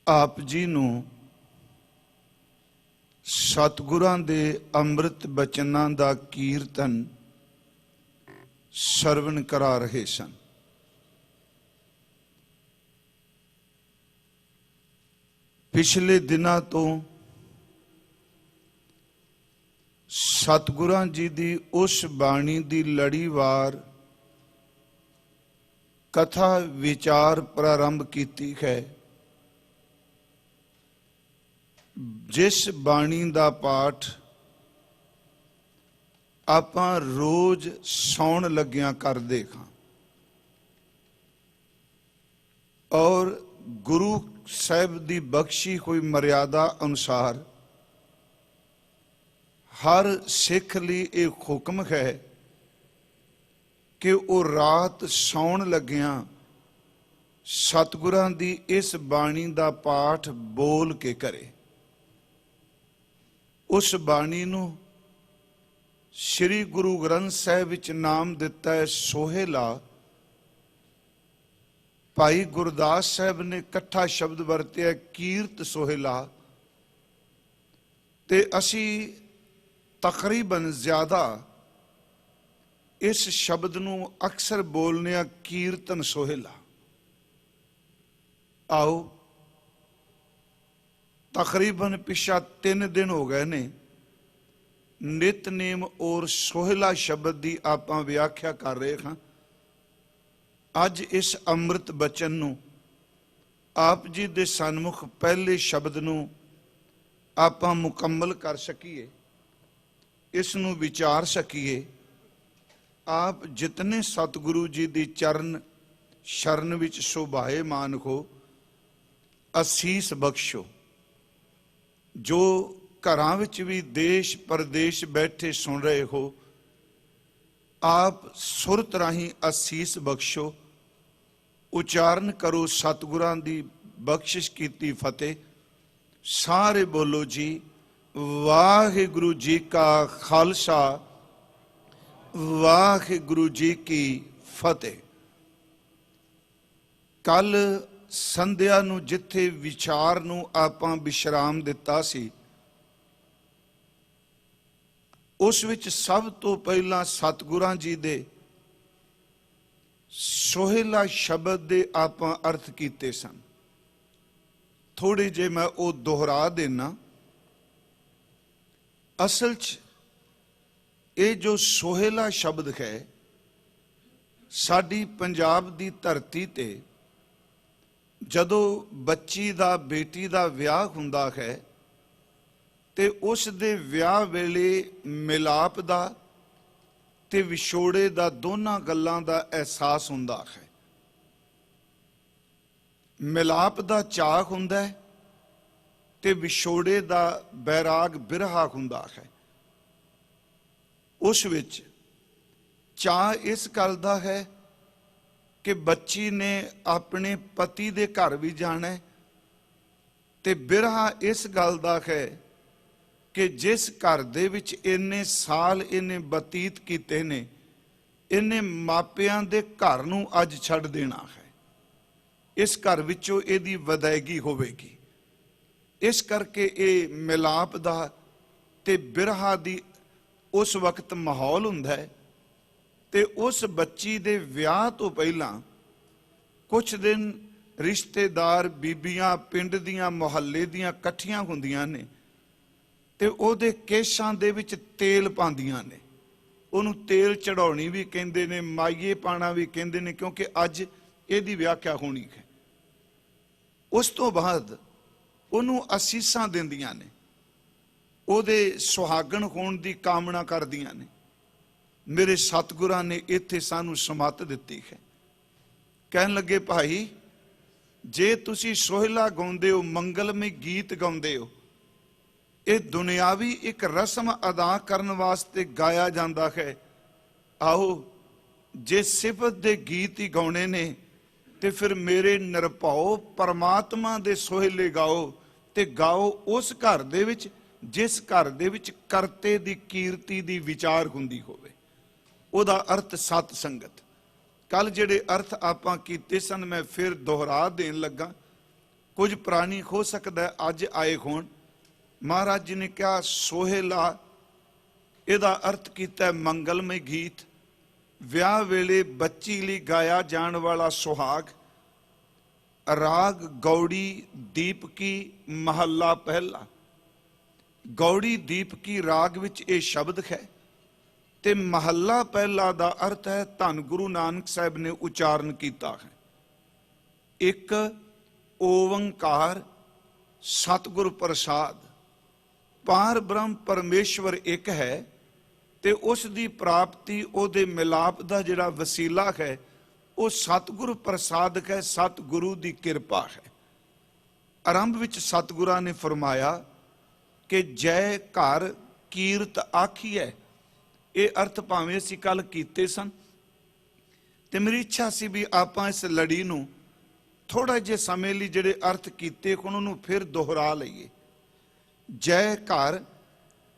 आप जी नूं सतगुरां दे अंमृत बचनां दा कीर्तन सरवण करा रहे सन। पिछले दिनां तो सतगुरां जी दी उस बाणी दी लड़ीवार कथा विचार प्रारंभ कीती है, जिस बाणी दा पाठ आपां रोज सौण लग्यां करदे हां और गुरु साहिब दी बख्शी हुई मर्यादा अनुसार हर सिख लई एक हुक्म है कि वो रात सौण लग्यां सतगुरां दी इस बाणी दा पाठ बोल के करे। उस बाणी नूं श्री गुरु ग्रंथ साहिब विच नाम दिता है सोहेला। भाई गुरदास साहब ने कट्ठा शब्द वरत्या कीरत सोहेला, ते असी तकरीबन ज्यादा इस शब्द नूं अक्सर बोलने कीर्तन सोहेला। आओ तकरीबन पिछा 3 दिन हो गए ने नितनेम और सोहेला शब्द की आपां व्याख्या कर रहे हाँ। अज इस अमृत बचन नूं आप जी दे सन्मुख पहले शब्द नूं आपां मुकम्मल कर सकीए, इस नूं विचार सकीए। आप जितने सतगुरु जी दी चरण शरण विच शोभाएमान हो, असीस बख्शो। जो घरां विच भी देश परदेश बैठे सुन रहे हो, आप सुरत राही असीस बख्शो। उचारण करो सतगुरां दी बख्शिश कीती फतेह। सारे बोलो जी वाहिगुरु जी का खालसा वाहिगुरु जी की फतेह। कल संध्या नूं जिथे विचार नूं आपां विश्राम दिता सी, उस विच सब तो पहला सतगुरां जी दे सोहेला शब्द दे आपां अर्थ कीते सन। थोड़े जे मैं वो दोहरा देना। असल च ये जो सोहेला शब्द है, साडी पंजाब दी धरती ते जदों बच्ची दा बेटी दा विआह हुंदा है ते उस दे विआह वेले मिलाप दा ते विछोड़े दा दोनों गल्लां दा एहसास हुंदा है। मिलाप दा चाह हुंदा है ते विछोड़े दा बैराग बिरहा हुंदा है। उस विच चाह इस गल दा है कि बच्ची ने अपने पति दे घर भी जाना है, ते बिरहा इस गल दा है कि जिस घर दे विच इन्ने साल इन्ने बतीत कीते ने, इन्ने मापियां दे घर नूं अज छड्ड देना है। इस घर विचों इहदी वदैगी होवेगी। इस करके ये मिलाप दा ते बिरहा दी उस वक्त माहौल हुंदा है। ते उस बच्ची दे विआह तो पहला कुछ दिन रिश्तेदार बीबियां पिंड दियां मुहल्ले दियां कट्ठियां हुंदियां ने ते ओहदे केशां दे विच तेल पांदियां ने। उहनूं तेल चढ़ाउणी भी कहंदे ने, माईए पाना भी कहंदे ने, क्योंकि अज इहदी व्याख्या होनी है। उस तो बाद उहनूं असीसां दिंदियां ने, ओहदे सुहागण होण दी कामना करदियां ने। मेरे सतगुरां ने इत्थे सानूं समत दित्ती है। कहन लगे भाई, जे तुसी सोहेला गाउंदे हो, मंगलमय गीत गाउंदे हो, ये दुनियावी एक रस्म अदा करने वास्ते गाया जाता है। आओ जे सिफत दे गीत ही गाने ने ते फिर मेरे निरभाओ परमात्मा दे सोहेले गाओ, ते गाओ उस घर दे विच जिस घर दे विच करते दी कीर्ति दी विचार हुंदी होवे। ओदा अर्थ सत संगत। कल जेड़े अर्थ आपां कीते सन मैं फिर दोहरा देन लगा। ਕੁਝ ਪ੍ਰਾਣੀ ਹੋ ਸਕਦਾ ਅੱਜ ਆਏ ਹੋਣ। ਮਹਾਰਾਜ ਜੀ ਨੇ ਕਿਹਾ ਸੋਹਿਲਾ, ਇਹਦਾ ਅਰਥ ਕੀਤਾ ਮੰਗਲਮਈ ਗੀਤ, ਵਿਆਹ ਵੇਲੇ ਬੱਚੀ ਲਈ ਗਾਇਆ ਜਾਣ ਵਾਲਾ ਸੁਹਾਗ। ਰਾਗ ਗੌੜੀ ਦੀਪਕੀ ਮਹੱਲਾ ਪਹਿਲਾ। ਗੌੜੀ ਦੀਪਕੀ ਰਾਗ ਵਿੱਚ ਇਹ ਸ਼ਬਦ ਹੈ ਤੇ ਮਹੱਲਾ ਪਹਿਲਾ ਦਾ ਅਰਥ ਹੈ ਧੰਨ ਗੁਰੂ ਨਾਨਕ ਸਾਹਿਬ ਨੇ ਉਚਾਰਨ ਕੀਤਾ ਹੈ। ਇੱਕ ਓੰਕਾਰ ਸਤਿਗੁਰ ਪ੍ਰਸਾਦ। ਪਾਰ ਬ੍ਰਹਮ ਪਰਮੇਸ਼ਵਰ ਇੱਕ ਹੈ ਤੇ ਉਸ ਦੀ ਪ੍ਰਾਪਤੀ, ਉਹਦੇ ਮਿਲਾਪ ਦਾ ਜਿਹੜਾ ਵਸੀਲਾ ਹੈ ਉਹ ਸਤਿਗੁਰੂ ਪ੍ਰਸਾਦ ਹੈ, ਸਤਿਗੁਰੂ ਦੀ ਕਿਰਪਾ ਹੈ। ਆਰੰਭ ਵਿੱਚ ਸਤਿਗੁਰਾਂ ਨੇ ਫਰਮਾਇਆ ਕਿ ਜੈ ਘਰ ਕੀਰਤ ਆਖੀਐ। ਇਹ ਅਰਥ ਭਾਵੇਂ ਅਸੀਂ ਕੱਲ ਕੀਤੇ ਸਨ ਤੇ ਮੇਰੀ ਇੱਛਾ ਸੀ ਵੀ ਆਪਾਂ ਇਸ ਲੜੀ ਨੂੰ ਥੋੜਾ ਜਿਹੇ ਸਮੇਂ ਲਈ ਜਿਹੜੇ ਅਰਥ ਕੀਤੇ ਉਹਨਾਂ ਨੂੰ ਫਿਰ ਦੁਹਰਾ ਲਈਏ। ਜੈ ਘਰ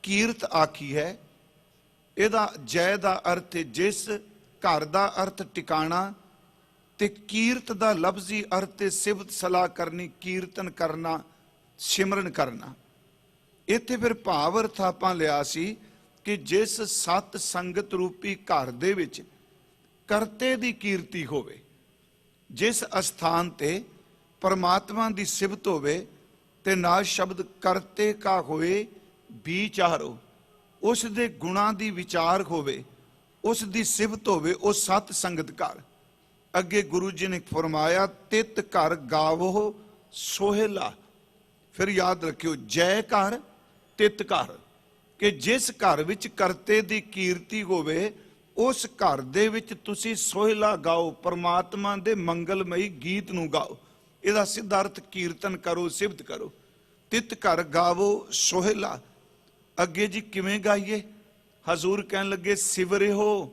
ਕੀਰਤ ਆਖੀ ਹੈ, ਇਹਦਾ ਜੈ ਦਾ ਅਰਥ ਹੈ ਜਿਸ, ਘਰ ਦਾ ਅਰਥ ਟਿਕਾਣਾ ਤੇ ਕੀਰਤ ਦਾ ਲਫ਼ਜ਼ੀ ਅਰਥ ਹੈ ਸਿਫਤ ਸਲਾਹ ਕਰਨੀ, ਕੀਰਤਨ ਕਰਨਾ, ਸਿਮਰਨ ਕਰਨਾ। ਇੱਥੇ ਫਿਰ ਭਾਵ ਅਰਥ ਆਪਾਂ ਲਿਆ ਸੀ ਕਿ ਜਿਸ ਸਤ ਸੰਗਤ ਰੂਪੀ ਘਰ ਦੇ ਵਿੱਚ ਕਰਤੇ ਦੀ ਕੀਰਤੀ ਹੋਵੇ, ਜਿਸ ਅਸਥਾਨ ਤੇ ਪਰਮਾਤਮਾ ਦੀ ਸਿਫਤ ਹੋਵੇ ਤੇ ਨਾਲ ਸ਼ਬਦ ਕਰਤੇ ਕਾ ਹੋਏ ਵਿਚਾਰੋ, ਉਸ ਦੇ ਗੁਣਾਂ ਦੀ ਵਿਚਾਰ ਹੋਵੇ, ਉਸ ਦੀ ਸਿਫਤ ਹੋਵੇ, ਉਹ ਸਤ ਸੰਗਤ ਘਰ। ਅੱਗੇ ਗੁਰੂ ਜੀ ਨੇ ਫਰਮਾਇਆ ਤਿਤ ਘਰ ਗਾਵੋ ਸੋਹਿਲਾ। ਫਿਰ ਯਾਦ ਰੱਖਿਓ ਜੈ ਘਰ ਤਿਤ ਘਰ, ਕਿ ਜਿਸ ਘਰ ਵਿੱਚ ਕਰਤੇ ਦੀ ਕੀਰਤੀ ਹੋਵੇ ਉਸ ਘਰ ਦੇ ਵਿੱਚ ਤੁਸੀਂ ਸੋਹਿਲਾ ਗਾਓ, ਪਰਮਾਤਮਾ ਦੇ ਮੰਗਲਮਈ ਗੀਤ ਨੂੰ ਗਾਓ। ਇਹਦਾ ਸਿੱਧਾ ਅਰਥ ਕੀਰਤਨ ਕਰੋ, ਸਿਫਤ ਕਰੋ। ਤਿਤ ਘਰ ਗਾਵੋ ਸੋਹਿਲਾ। ਅੱਗੇ ਜੀ ਕਿਵੇਂ ਗਾਈਏ? ਹਜ਼ੂਰ ਕਹਿਣ ਲੱਗੇ ਸਿਵਰਿਓ,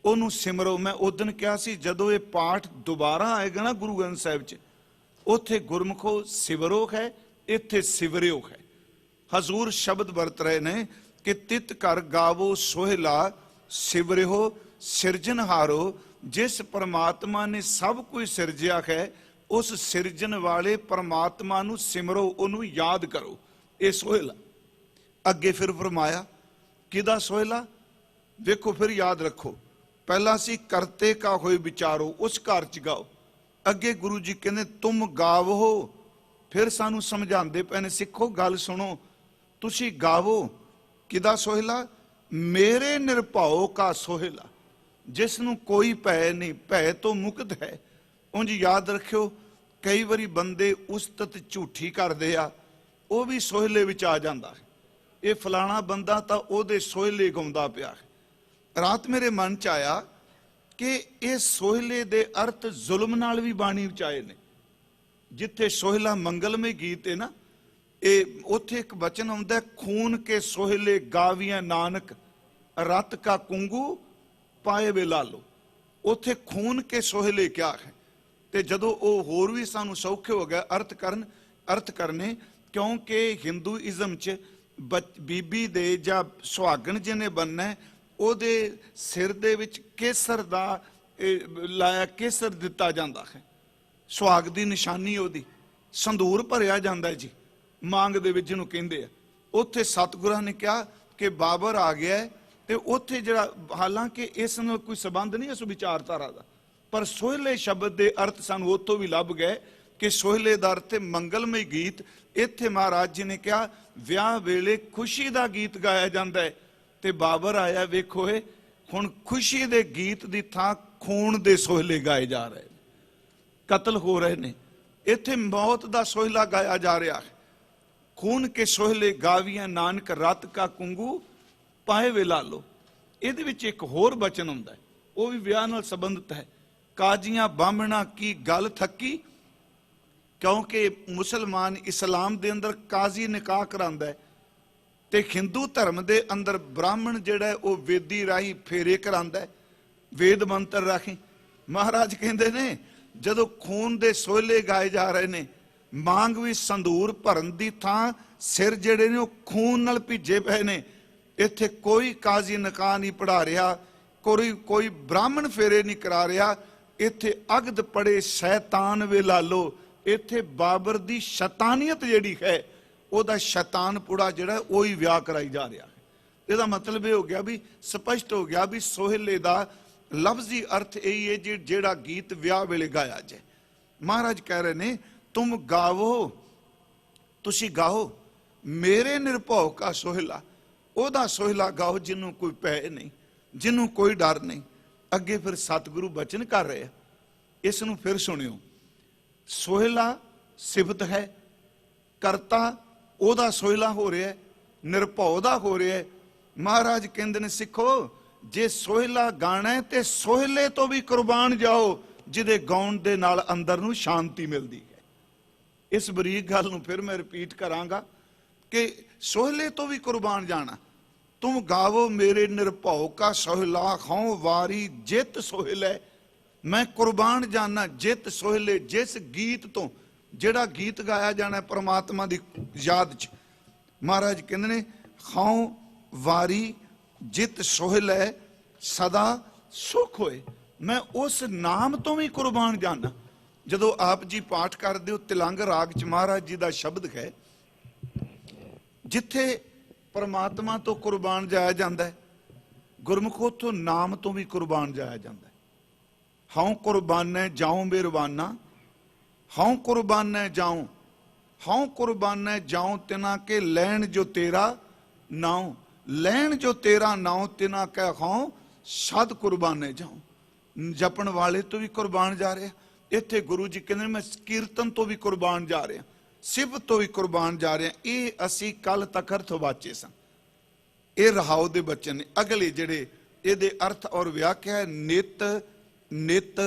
ਉਹਨੂੰ ਸਿਮਰੋ। ਮੈਂ ਉਦਣ ਕਿਹਾ ਸੀ ਜਦੋਂ ਇਹ ਪਾਠ ਦੁਬਾਰਾ ਆਏਗਾ ਨਾ ਗੁਰੂ ਗ੍ਰੰਥ ਸਾਹਿਬ 'ਚ, ਉੱਥੇ ਗੁਰਮੁਖੋ ਸਿਵਰੋ ਹੈ, ਇੱਥੇ ਸਿਵਰਿਓ ਹੈ। ਹਜ਼ੂਰ ਸ਼ਬਦ ਵਰਤ ਰਹੇ ਨੇ ਕਿ ਤਿਤ ਘਰ ਗਾਵੋ ਸੋਹਿਲਾ ਸਿਵਰਿਓ, ਸਿਰਜਣਹਾਰੋ, ਜਿਸ ਪਰਮਾਤਮਾ ਨੇ ਸਭ ਕੁਝ ਸਿਰਜਿਆ ਹੈ ਉਸ ਸਿਰਜਣ ਵਾਲੇ ਪਰਮਾਤਮਾ ਨੂੰ ਸਿਮਰੋ, ਉਹਨੂੰ ਯਾਦ ਕਰੋ। ਇਹ ਸੋਹਿਲਾ। ਅੱਗੇ ਫਿਰ ਫਰਮਾਇਆ ਕਿਹਦਾ ਸੋਹਿਲਾ? ਵੇਖੋ ਫਿਰ ਯਾਦ ਰੱਖੋ, ਪਹਿਲਾਂ ਸੀ ਕਰਤੇ ਕਾ ਹੋਏ ਵਿਚਾਰੋ, ਉਸ ਘਰ ਚ ਗਾਓ। ਅੱਗੇ ਗੁਰੂ ਜੀ ਕਹਿੰਦੇ ਤੁਮ ਗਾਵੋ, ਫਿਰ ਸਾਨੂੰ ਸਮਝਾਉਂਦੇ ਪਏ ਨੇ ਸਿੱਖੋ ਗੱਲ ਸੁਣੋ, ਤੁਸੀਂ ਗਾਵੋ। ਕਿਹਦਾ ਸੋਹਿਲਾ? ਮੇਰੇ ਨਿਰਭਉ ਕਾ ਸੋਹਿਲਾ, ਜਿਸ ਨੂੰ ਕੋਈ ਭੈ ਨਹੀਂ, ਭੈ ਤੋਂ ਮੁਕਤ ਹੈ। ਉਂਝ ਯਾਦ ਰੱਖਿਓ ਕਈ ਵਾਰੀ ਬੰਦੇ ਉਸਤਤ ਝੂਠੀ ਕਰਦੇ ਆ, ਉਹ ਵੀ ਸੋਹਿਲੇ ਵਿੱਚ ਆ ਜਾਂਦਾ ਹੈ। ਇਹ ਫਲਾਣਾ ਬੰਦਾ ਤਾਂ ਉਹਦੇ ਸੋਹਿਲੇ ਗਾਉਂਦਾ ਪਿਆ ਹੈ। ਰਾਤ ਮੇਰੇ ਮਨ ਚ ਆਇਆ ਕਿ ਇਹ ਸੋਹਿਲੇ ਦੇ ਅਰਥ ਜ਼ੁਲਮ ਨਾਲ ਵੀ ਬਾਣੀ ਵਿੱਚ ਆਏ ਨੇ। ਜਿੱਥੇ ਸੋਹਿਲਾ ਮੰਗਲਮਈ ਗੀਤ ਹੈ ਨਾ, ਇਹ ਉੱਥੇ ਇੱਕ ਬਚਨ ਆਉਂਦਾ ਖੂਨ ਕੇ ਸੋਹਿਲੇ ਗਾਵੀਆਂ ਨਾਨਕ ਰਤ ਕਾ ਕੁੰਗੂ ਪਾਏ ਵੇ ਲਾਲੋ। ਉੱਥੇ ਖੂਨ ਕੇ ਸੋਹਿਲੇ ਕਿਆ ਹੈ? ਤੇ ਜਦੋਂ ਉਹ ਹੋਰ ਵੀ ਸਾਨੂੰ ਸੌਖੇ ਹੋ ਗਿਆ ਅਰਥ ਕਰਨੇ, ਕਿਉਂਕਿ ਹਿੰਦੂਇਜ਼ਮ 'ਚ ਬੀਬੀ ਦੇ ਜਾਂ ਸੁਹਾਗਣ ਜਿਹਨੇ ਬਣਨਾ ਉਹਦੇ ਸਿਰ ਦੇ ਵਿੱਚ ਕੇਸਰ ਦਾ ਲਾਇਆ, ਕੇਸਰ ਦਿੱਤਾ ਜਾਂਦਾ ਹੈ, ਸੁਹਾਗ ਦੀ ਨਿਸ਼ਾਨੀ ਉਹਦੀ। ਸੰਧੂਰ ਭਰਿਆ ਜਾਂਦਾ ਜੀ ਮਾਂਗ ਦੇ ਵਿੱਚ, ਜਿਹਨੂੰ ਕਹਿੰਦੇ ਆ। ਉੱਥੇ ਸਤਿਗੁਰਾਂ ਨੇ ਕਿਹਾ ਕਿ ਬਾਬਰ ਆ ਗਿਆ ਤੇ ਉੱਥੇ ਜਿਹੜਾ, ਹਾਲਾਂਕਿ ਇਸ ਨਾਲ ਕੋਈ ਸੰਬੰਧ ਨਹੀਂ ਇਸ ਵਿਚਾਰਧਾਰਾ ਦਾ, ਪਰ ਸੋਹਿਲੇ ਸ਼ਬਦ ਦੇ ਅਰਥ ਸਾਨੂੰ ਉੱਥੋਂ ਵੀ ਲੱਭ ਗਏ ਕਿ ਸੋਹਿਲੇ ਦਾ ਅਰਥ ਮੰਗਲਮਈ ਗੀਤ। ਇੱਥੇ ਮਹਾਰਾਜ ਜੀ ਨੇ ਕਿਹਾ ਵਿਆਹ ਵੇਲੇ ਖੁਸ਼ੀ ਦਾ ਗੀਤ ਗਾਇਆ ਜਾਂਦਾ ਹੈ ਤੇ ਬਾਬਰ ਆਇਆ। ਵੇਖੋ ਇਹ ਹੁਣ ਖੁਸ਼ੀ ਦੇ ਗੀਤ ਦੀ ਥਾਂ ਖੂਨ ਦੇ ਸੋਹਿਲੇ ਗਾਏ ਜਾ ਰਹੇ ਨੇ, ਕਤਲ ਹੋ ਰਹੇ ਨੇ। ਇੱਥੇ ਮੌਤ ਦਾ ਸੋਹਿਲਾ ਗਾਇਆ ਜਾ ਰਿਹਾ ਹੈ। ਖੂਨ ਕੇ ਸੋਹਿਲੇ ਗਾਵੀਆਂ ਨਾਨਕ ਰਤ ਕਾ ਕੁੰਗੂ ਪਾਏ ਵੇ ਲਾਲੋ। ਇਹਦੇ ਵਿੱਚ ਇੱਕ ਹੋਰ ਬਚਨ ਹੁੰਦਾ ਹੈ, ਉਹ ਵੀ ਵਿਆਹ ਨਾਲ ਸੰਬੰਧਿਤ ਹੈ। ਕਾਜੀਆਂ ਬਾਹਮਣਾ ਕੀ ਗੱਲ ਥੱਕੀ, ਕਿਉਂਕਿ ਮੁਸਲਮਾਨ ਇਸਲਾਮ ਦੇ ਅੰਦਰ ਕਾਜ਼ੀ ਨਿਕਾਹ ਕਰਾਉਂਦਾ ਹੈ ਤੇ ਹਿੰਦੂ ਧਰਮ ਦੇ ਅੰਦਰ ਬ੍ਰਾਹਮਣ ਜਿਹੜਾ ਉਹ ਵੇਦੀ ਰਾਹੀਂ ਫੇਰੇ ਕਰਾਉਂਦਾ ਹੈ, ਵੇਦ ਮੰਤਰ ਰਾਹੀਂ। ਮਹਾਰਾਜ ਕਹਿੰਦੇ ਨੇ ਜਦੋਂ ਖੂਨ ਦੇ ਸੋਹਿਲੇ ਗਾਏ ਜਾ ਰਹੇ ਨੇ, ਮਾਂਗ ਵੀ ਸੰਧੂਰ ਭਰਨ ਦੀ ਥਾਂ ਸਿਰ ਜਿਹੜੇ ਨੇ ਉਹ ਖੂਨ ਨਾਲ ਭਿੱਜੇ ਪਏ ਨੇ। ਇੱਥੇ ਕੋਈ ਕਾਜ਼ੀ ਨਿਕਾਹ ਨਹੀਂ ਪੜਾ ਰਿਹਾ, ਕੋਈ ਬ੍ਰਾਹਮਣ ਫੇਰੇ ਨਹੀਂ ਕਰਾ ਰਿਹਾ। ਇੱਥੇ ਅਗਦ ਪੜੇ ਸ਼ੈਤਾਨ ਵੇ ਲਾਲੋ, ਇੱਥੇ ਬਾਬਰ ਦੀ ਸ਼ੈਤਾਨੀਅਤ ਜਿਹੜੀ ਹੈ, ਉਹਦਾ ਸ਼ੈਤਾਨਪੁੜਾ ਜਿਹੜਾ ਉਹ ਹੀ ਵਿਆਹ ਕਰਾਈ ਜਾ ਰਿਹਾ ਹੈ। ਇਹਦਾ ਮਤਲਬ ਇਹ ਹੋ ਗਿਆ ਵੀ ਸਪਸ਼ਟ ਹੋ ਗਿਆ ਵੀ ਸੋਹਿਲੇ ਦਾ ਲਫ਼ਜ਼ੀ ਅਰਥ ਇਹੀ ਹੈ ਜਿਹੜਾ ਗੀਤ ਵਿਆਹ ਵੇਲੇ ਗਾਇਆ ਜਾਏ। ਮਹਾਰਾਜ ਕਹਿ ਰਹੇ ਨੇ ਤੁਮ ਗਾਵੋ, ਤੁਸੀਂ ਗਾਓ ਮੇਰੇ ਨਿਰਭਉ ਕਾ ਸੋਹਿਲਾ, ਉਹਦਾ ਸੋਹਿਲਾ ਗਾਓ ਜਿਹਨੂੰ ਕੋਈ ਭੈ ਨਹੀਂ, ਜਿਹਨੂੰ ਕੋਈ ਡਰ ਨਹੀਂ। ਅੱਗੇ ਫਿਰ ਸਤਿਗੁਰੂ ਬਚਨ ਕਰ ਰਹੇ ਆ, ਇਸ ਨੂੰ ਫਿਰ ਸੁਣਿਓ। ਸੋਹਿਲਾ ਸਿਫਤ ਹੈ, ਕਰਤਾ ਉਹਦਾ ਸੋਹਿਲਾ ਹੋ ਰਿਹਾ, ਨਿਰਭਉ ਦਾ ਹੋ ਰਿਹਾ। ਮਹਾਰਾਜ ਕਹਿੰਦੇ ਨੇ ਸਿੱਖੋ, ਜੇ ਸੋਹਿਲਾ ਗਾਣਾ ਤੇ ਸੋਹਿਲੇ ਤੋਂ ਵੀ ਕੁਰਬਾਨ ਜਾਓ, ਜਿਹਦੇ ਗਾਉਣ ਦੇ ਨਾਲ ਅੰਦਰ ਨੂੰ ਸ਼ਾਂਤੀ ਮਿਲਦੀ ਹੈ। ਇਸ ਬਰੀਕ ਗੱਲ ਨੂੰ ਫਿਰ ਮੈਂ ਰਿਪੀਟ ਕਰਾਂਗਾ ਕਿ ਸੋਹਿਲੇ ਤੋਂ ਵੀ ਕੁਰਬਾਨ ਜਾਣਾ। ਤੁਮ ਗਾਵੋ ਮੇਰੇ ਨਿਰਭਉ ਕਾ ਸੋਹਿਲਾ, ਖਾਉ ਵਾਰੀ ਜਿਤ ਸੋਹਿਲੇ। ਮੈਂ ਕੁਰਬਾਨ ਜਾਣਾ ਜਿਤ ਸੋਹਿਲੇ, ਜਿਸ ਗੀਤ ਤੋਂ, ਜਿਹੜਾ ਗੀਤ ਗਾਇਆ ਜਾਣਾ ਪਰਮਾਤਮਾ ਦੀ ਯਾਦ ਚ। ਮਹਾਰਾਜ ਕਹਿੰਦੇ ਨੇ ਖਾਉ ਵਾਰੀ ਜਿਤ ਸੋਹਿਲੇ, ਸਦਾ ਸੁਖ ਹੋਏ। ਮੈਂ ਉਸ ਨਾਮ ਤੋਂ ਵੀ ਕੁਰਬਾਨ ਜਾਣਾ। ਜਦੋਂ ਆਪ ਜੀ ਪਾਠ ਕਰਦੇ ਹੋ ਤਿਲੰਗ ਰਾਗ ਚ ਮਹਾਰਾਜ ਜੀ ਦਾ ਸ਼ਬਦ ਹੈ, ਜਿੱਥੇ ਪਰਮਾਤਮਾ ਤੋਂ ਕੁਰਬਾਨ ਜਾਇਆ ਜਾਂਦਾ ਹੈ, ਗੁਰਮੁਖ ਉੱਥੋਂ ਨਾਮ ਤੋਂ ਵੀ ਕੁਰਬਾਨ ਜਾਇਆ ਜਾਂਦਾ ਹੈ। ਹਉ ਕੁਰਬਾਨੈ ਜਾਉ ਬਿਰਵਾਨਾ, ਹਉ ਕੁਰਬਾਨੈ ਜਾਉ, ਹਉ ਕੁਰਬਾਨੈ ਜਾਉ ਤਿਨਾ ਕੇ ਲੈਣ ਜੋ ਤੇਰਾ ਨਾਉ, ਲੈਣ ਜੋ ਤੇਰਾ ਨਾਉ ਤਿਨਾ ਕੈ ਹਉ ਸਦ ਕੁਰਬਾਨੇ ਜਾਉ। ਜਪਣ ਵਾਲੇ ਤੋਂ ਵੀ ਕੁਰਬਾਨ ਜਾ ਰਿਹਾ। ਇੱਥੇ ਗੁਰੂ ਜੀ ਕਹਿੰਦੇ ਮੈਂ ਕੀਰਤਨ ਤੋਂ ਵੀ ਕੁਰਬਾਨ ਜਾ ਰਿਹਾ, ਸਿਵ ਤੋਂ ਵੀ ਕੁਰਬਾਨ ਜਾ ਰਿਹਾ। ਇਹ ਅਸੀਂ ਕੱਲ ਤੱਕ ਅਰਥ ਵਾਚੇ ਸਾਂ, ਇਹ ਰਹਾਉ ਦੇ ਬਚਨ ਨੇ। ਅਗਲੇ ਜਿਹੜੇ ਇਹਦੇ ਅਰਥ ਔਰ ਵਿਆਖਿਆ ਹੈ, ਨਿਤ ਨਿਤ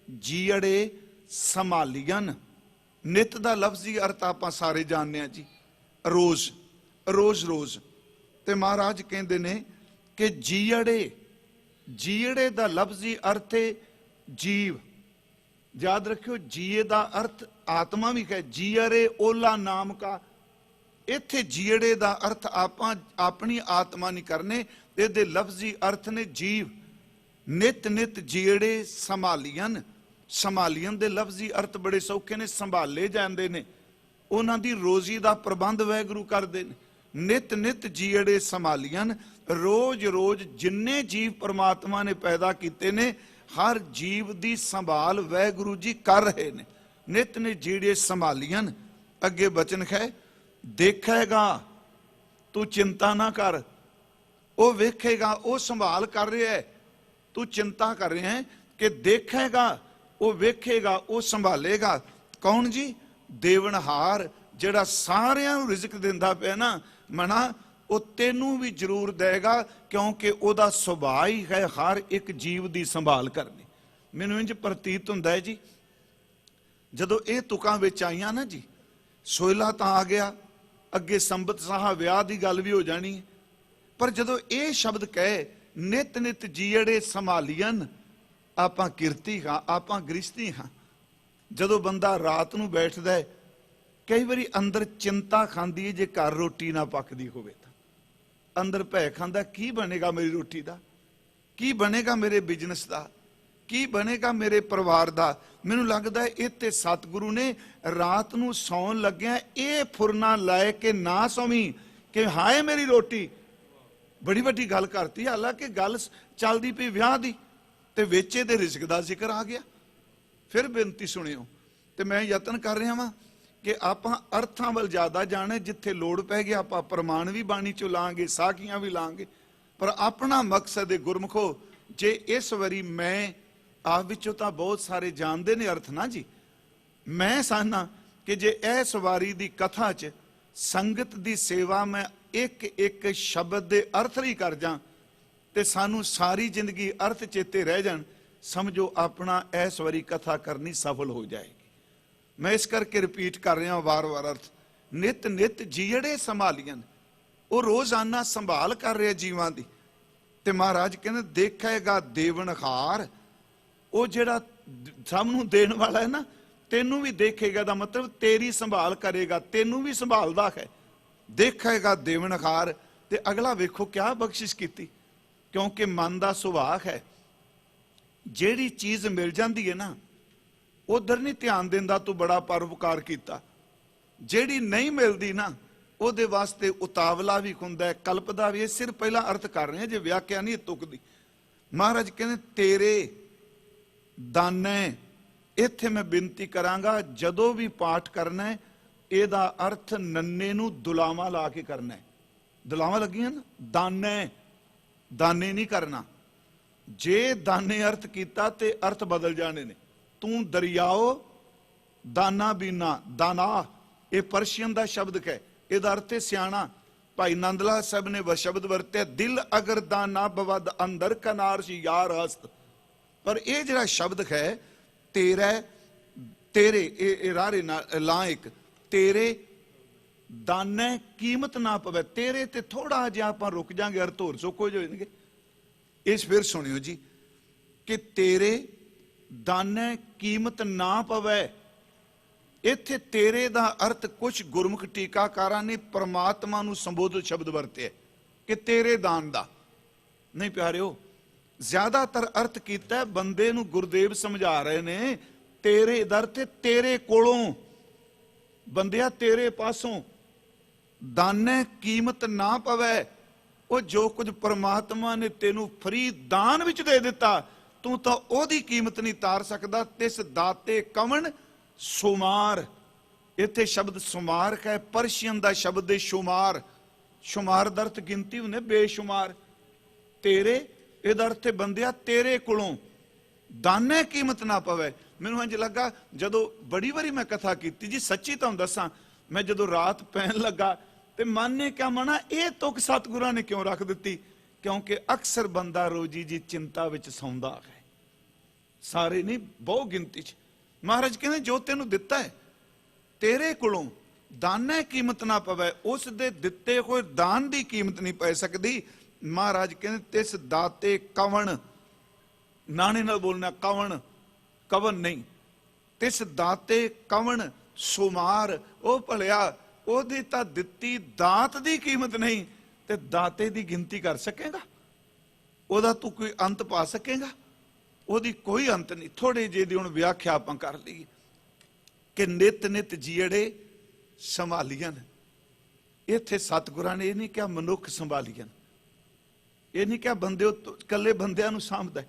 ਜੀੜੇ ਸੰਭਾਲੀਅਨ। ਨਿਤ ਦਾ ਲਫ਼ਜ਼ੀ ਅਰਥ ਆਪਾਂ ਸਾਰੇ ਜਾਣਦੇ ਹਾਂ ਜੀ, ਰੋਜ਼ ਰੋਜ਼ ਰੋਜ਼। ਤੇ ਮਹਾਰਾਜ ਕਹਿੰਦੇ ਨੇ ਕਿ ਜੀੜੇ, ਜੀੜੇ ਦਾ ਲਫ਼ਜ਼ੀ ਅਰਥ ਹੈ ਜੀਵ। ਯਾਦ ਰੱਖਿਓ, ਜੀਏ ਦਾ ਅਰਥ ਆਤਮਾ ਵੀ ਹੈ। ਜੀਅਰੇ ਓਲਾ ਨਾਮ ਕਾ, ਇੱਥੇ ਜੀੜੇ ਦਾ ਅਰਥ ਆਪਾਂ ਆਪਣੀ ਆਤਮਾ ਨਹੀਂ ਕਰਨੇ, ਇਹਦੇ ਲਫ਼ਜ਼ੀ ਅਰਥ ਨੇ ਜੀਵ। ਨਿਤ ਨਿਤ ਜੀੜੇ ਸੰਭਾਲੀਅਨ, ਸੰਭਾਲੀਅਨ ਦੇ ਲਫ਼ਜ਼ੀ ਅਰਥ ਬੜੇ ਸੌਖੇ ਨੇ, ਸੰਭਾਲੇ ਜਾਂਦੇ ਨੇ, ਉਹਨਾਂ ਦੀ ਰੋਜ਼ੀ ਦਾ ਪ੍ਰਬੰਧ ਵਾਹਿਗੁਰੂ ਕਰਦੇ ਨੇ। ਨਿਤ ਨਿਤ ਜੀੜੇ ਸੰਭਾਲੀਅਨ, ਰੋਜ਼ ਰੋਜ਼ ਜਿੰਨੇ ਜੀਵ ਪਰਮਾਤਮਾ ਨੇ ਪੈਦਾ ਕੀਤੇ ਨੇ, ਹਰ ਜੀਵ ਦੀ ਸੰਭਾਲ ਵਾਹਿਗੁਰੂ ਜੀ ਕਰ ਰਹੇ ਨੇ। ਨਿਤ ਨਿਤ ਜੀੜੇ ਸੰਭਾਲੀਅਨ। ਅੱਗੇ ਬਚਨ ਹੈ, ਦੇਖੇਗਾ ਤੂੰ ਚਿੰਤਾ ਨਾ ਕਰ, ਉਹ ਵੇਖੇਗਾ, ਉਹ ਸੰਭਾਲ ਕਰ ਰਿਹਾ ਹੈ। ਤੂੰ ਚਿੰਤਾ ਕਰ ਰਿਹਾ ਹੈ ਕਿ ਦੇਖੇਗਾ, ਉਹ ਵੇਖੇਗਾ, ਉਹ ਸੰਭਾਲੇਗਾ। ਕੌਣ ਜੀ? ਦੇਵਨਹਾਰ, ਜਿਹੜਾ ਸਾਰਿਆਂ ਨੂੰ ਰਿਜ਼ਕ ਦਿੰਦਾ ਪਿਆ ਨਾ ਮਨਾ, ਉਹ ਤੈਨੂੰ ਵੀ ਜ਼ਰੂਰ ਦੇਗਾ, ਕਿਉਂਕਿ ਉਹਦਾ ਸੁਭਾਅ ਹੀ ਹੈ ਹਰ ਇੱਕ ਜੀਵ ਦੀ ਸੰਭਾਲ ਕਰਨੀ। ਮੈਨੂੰ ਇੰਜ ਪ੍ਰਤੀਤ ਹੁੰਦਾ ਹੈ ਜੀ, ਜਦੋਂ ਇਹ ਤੁਕਾਂ ਵਿੱਚ ਆਈਆਂ ਨਾ ਜੀ, ਸੋਹਿਲਾ ਤਾਂ ਆ ਗਿਆ, ਅੱਗੇ ਸੰਬਤ ਸਾਹਾ ਵਿਆਹ ਦੀ ਗੱਲ ਵੀ ਹੋ ਜਾਣੀ ਹੈ। ਪਰ ਜਦੋਂ ਇਹ ਸ਼ਬਦ ਕਹੇ ਨਿਤ ਨਿਤ ਜੀੜੇ ਸੰਭਾਲੀਅਨ, ਆਪਾਂ ਕਿਰਤੀ ਹਾਂ, ਆਪਾਂ ਗ੍ਰਸਤੀ ਹਾਂ। ਜਦੋਂ ਬੰਦਾ ਰਾਤ ਨੂੰ ਬੈਠਦਾ ਹੈ, ਕਈ ਵਾਰੀ ਅੰਦਰ ਚਿੰਤਾ ਖਾਂਦੀ ਹੈ, ਜੇ ਘਰ ਰੋਟੀ ਨਾ ਪੱਕਦੀ ਹੋਵੇ ਤਾਂ ਅੰਦਰ ਭੈ ਖਾਂਦਾ, ਕੀ ਬਣੇਗਾ ਮੇਰੀ ਰੋਟੀ ਦਾ, ਕੀ ਬਣੇਗਾ ਮੇਰੇ ਬਿਜ਼ਨਸ ਦਾ, ਕੀ ਬਣੇਗਾ ਮੇਰੇ ਪਰਿਵਾਰ ਦਾ। ਮੈਨੂੰ ਲੱਗਦਾ ਹੈ ਇੱਥੇ ਸਤਿਗੁਰੂ ਨੇ ਰਾਤ ਨੂੰ ਸੌਣ ਲੱਗਿਆ ਇਹ ਫੁਰਨਾ ਲਾਏ ਕਿ ਨਾ ਸੌਵੀਂ, ਕਿ ਹਾਏ ਮੇਰੀ ਰੋਟੀ। ਬੜੀ ਵੱਡੀ ਗੱਲ ਕਰਤੀ, ਹਾਲਾਂਕਿ ਗੱਲ ਚੱਲਦੀ ਪਈ ਵਿਆਹ ਦੀ, ਤੇ ਵਿੱਚ ਇਹਦੇ ਰਿਜ਼ਕ ਦਾ ਜ਼ਿਕਰ ਆ ਗਿਆ। ਫਿਰ ਬੇਨਤੀ ਸੁਣਿਓ, ਤੇ ਮੈਂ ਯਤਨ ਕਰ ਰਿਹਾ ਵਾਂ ਕਿ ਆਪਾਂ ਅਰਥਾਂ ਵੱਲ ਜ਼ਿਆਦਾ ਜਾਣੇ, ਜਿੱਥੇ ਲੋੜ ਪੈ ਗਈ ਆਪਾਂ ਪ੍ਰਮਾਣ ਵੀ ਬਾਣੀ ਚੋਂ ਲਾਂਗੇ, ਸਾਖੀਆਂ ਵੀ ਲਾਂਗੇ। ਪਰ ਆਪਣਾ ਮਕਸਦ ਹੈ ਗੁਰਮੁਖੋ, ਜੇ ਇਸ ਵਾਰੀ ਮੈਂ ਆਪ ਵਿੱਚੋਂ ਤਾਂ ਬਹੁਤ ਸਾਰੇ ਜਾਣਦੇ ਨੇ ਅਰਥ ਨਾ ਜੀ, ਮੈਂ ਸਾਨਾ ਕਿ ਜੇ ਇਸ ਵਾਰੀ ਦੀ ਕਥਾ 'ਚ ਸੰਗਤ ਦੀ ਸੇਵਾ ਮੈਂ ਇੱਕ ਇੱਕ ਸ਼ਬਦ ਦੇ ਅਰਥ ਲਈ ਕਰ ਜਾਂ, ਤੇ ਸਾਨੂੰ ਸਾਰੀ ਜ਼ਿੰਦਗੀ ਅਰਥ ਚੇਤੇ ਰਹਿ ਜਾਣ, ਸਮਝੋ ਆਪਣਾ ਇਸ ਵਾਰੀ ਕਥਾ ਕਰਨੀ ਸਫਲ ਹੋ ਜਾਏਗੀ। ਮੈਂ ਇਸ ਕਰਕੇ ਰਿਪੀਟ ਕਰ ਰਿਹਾ ਵਾਰ-ਵਾਰ ਅਰਥ। ਨਿਤ ਨਿਤ ਜੀੜੇ ਸੰਭਾਲੀਅਨ, ਉਹ ਰੋਜ਼ਾਨਾ ਸੰਭਾਲ ਕਰ ਰਿਹਾ ਜੀਵਾਂ ਦੀ। ਤੇ ਮਹਾਰਾਜ ਕਹਿੰਦੇ ਦੇਖੇਗਾ ਦੇਵਨਹਾਰ, ਉਹ ਜਿਹੜਾ ਸਭ ਨੂੰ ਦੇਣ ਵਾਲਾ ਹੈ ਨਾ, ਤੈਨੂੰ ਵੀ ਦੇਖੇਗਾ। ਦਾ ਮਤਲਬ ਤੇਰੀ ਸੰਭਾਲ ਕਰੇਗਾ, ਤੈਨੂੰ ਵੀ ਸੰਭਾਲਦਾ ਹੈ। ਦੇਖੇਗਾ ਦੇਵਨਹਾਰ। ਤੇ ਅਗਲਾ ਵੇਖੋ ਕਿਆ ਬਖਸ਼ਿਸ਼ ਕੀਤੀ, ਕਿਉਂਕਿ ਮਨ ਦਾ ਸੁਭਾਅ ਹੈ, ਜਿਹੜੀ ਚੀਜ਼ ਮਿਲ ਜਾਂਦੀ ਹੈ ਨਾ, उधर नहीं ध्यान देंदा तू बड़ा परोपकार कीता। ਜਿਹੜੀ नहीं मिलती ना ਉਹਦੇ वास्ते उतावला भी ਹੁੰਦਾ है, कल्पदा भी। सिर पहला अर्थ कर रहे हैं, जे व्याख्या नहीं तुकदी। महाराज कहते तेरे दाने, इत्थे मैं बेनती करांगा जदों भी पाठ करना है ਇਹਦਾ अर्थ नन्ने नूं दुलावा ला के करना है। दुलावा लगियां ना, दाने दाने नहीं करना। जे दाने अर्थ किया तो अर्थ बदल जाने ने। तू दरियाओ दाना बीना, दाना ये परशियन का शब्द है, ਇਹਦਾ अर्थ है सियाणा। भाई नंद लाल साहब ने वह शब्द वरत्या, दिल अगर दाना बवद अंदर कनार सी यार हस्त। पर यह जरा शब्द है तेरा, तेरे रारे ला एक तेरे दाने कीमत ना पवे। तेरे ते थोड़ा जिहा आपां रुक जाएंगे, अर्थ होर सुख हो जाएंगे। इस फिर सुनियो जी कि तेरे दाने कीमत ना पवे। इत्थे तेरे दा अर्थ कुछ गुरमुख टीकाकारां ने परमात्मा नूं संबोधित शब्द वरते कि तेरे दान दा नहीं प्यारिओ। ज्यादातर अर्थ कीता बंदे नूं गुरुदेव समझा रहे ने, तेरे दर ते तेरे कोलों, बंदिया तेरे पासों दाने कीमत ना पवे। वो जो कुछ परमात्मा ने तेनू फ्री दान विच दे दिता, तू तो ओदी कीमत नहीं तार सकदा। तिस दाते कवन शुमार, इत्थे शब्द शुमार है, परशियन का शब्द है शुमार। शुमार दा अर्थ गिनती होने, बेशुमार। तेरे इहदा अर्थ है बंदिया तेरे कोलों दाने कीमत ना पवे। मैनूं इंज लगा जदों बड़ी बारी मैं कथा की जी, सच्ची तुहानूं दसां, मैं जदों रात पैन लगा तो मन ने क्या मना ये तुक सतगुरां ने क्यों रख दी? क्योंकि अक्सर बंदा रोजी जी चिंता विच सौंदा है, सारे नहीं बहु गिनती च। महाराज कहते जो तेनू दिता है तेरे कोलों दाने कीमत ना पवे, उस दे दिते हुए दान की कीमत नहीं पै सकती। महाराज कहते तिस दाते कवन, नाने नाल बोलना कवन, कवन नहीं, तिस दाते कवन सुमार। ओ भलिया ओदी तां दित्ती दात दी कीमत नहीं ते दाते दी गिनती कर सकेगा? ओदा तू कोई अंत पा सकेगा? ओदी कोई अंत नहीं। थोड़े जे दी हुण व्याख्या आपां कर लईए कि नित नित जीड़े संभालीअन। इत्थे सतगुरां ने नहीं क्या मनुख संभालीअन, ये नहीं क्या बंदे कल्ले बंदिआं नूं सांभदा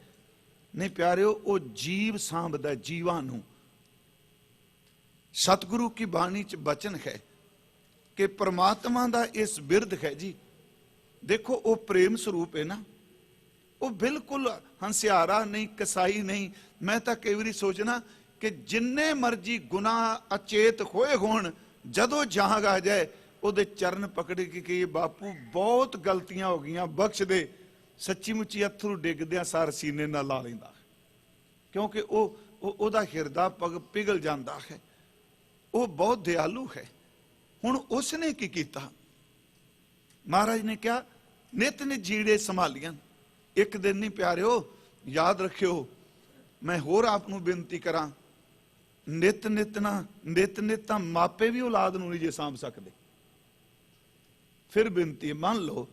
नहीं प्यारिओ, वो जीव सांभदा जीवां नूं। सतगुरु की बाणी च बचन है कि परमात्मा दा इस बिरध है जी। देखो वो प्रेम स्वरूप है ना, वो बिल्कुल हंसियारा नहीं, कसाई नहीं। मैं तो कई बार सोचना कि जिन्ने मर्जी गुनाह अचेत होए होण, जदों जाग आ जाए ਉਹਦੇ चरण पकड़ के कि बापू बहुत गलतियां हो गई, बख्श दे। सच्ची मुच्ची अथरू डिगद्या सार सीने नाल ला लैंदा, क्योंकि ਉਹਦਾ ਹਿਰਦਾ पिघल जाता है। वो बहुत दयालु है। हुण उसने की कीता? महाराज ने क्या नित नित जीड़े संभालियां। एक दिन नहीं प्यारिओ, याद रखियो, मैं होर आप नूं बेनती करा, नित नित ना, नित नित तां मापे भी औलाद नूं नहीं जे सांभ सकदे। फिर बेनती, मान लो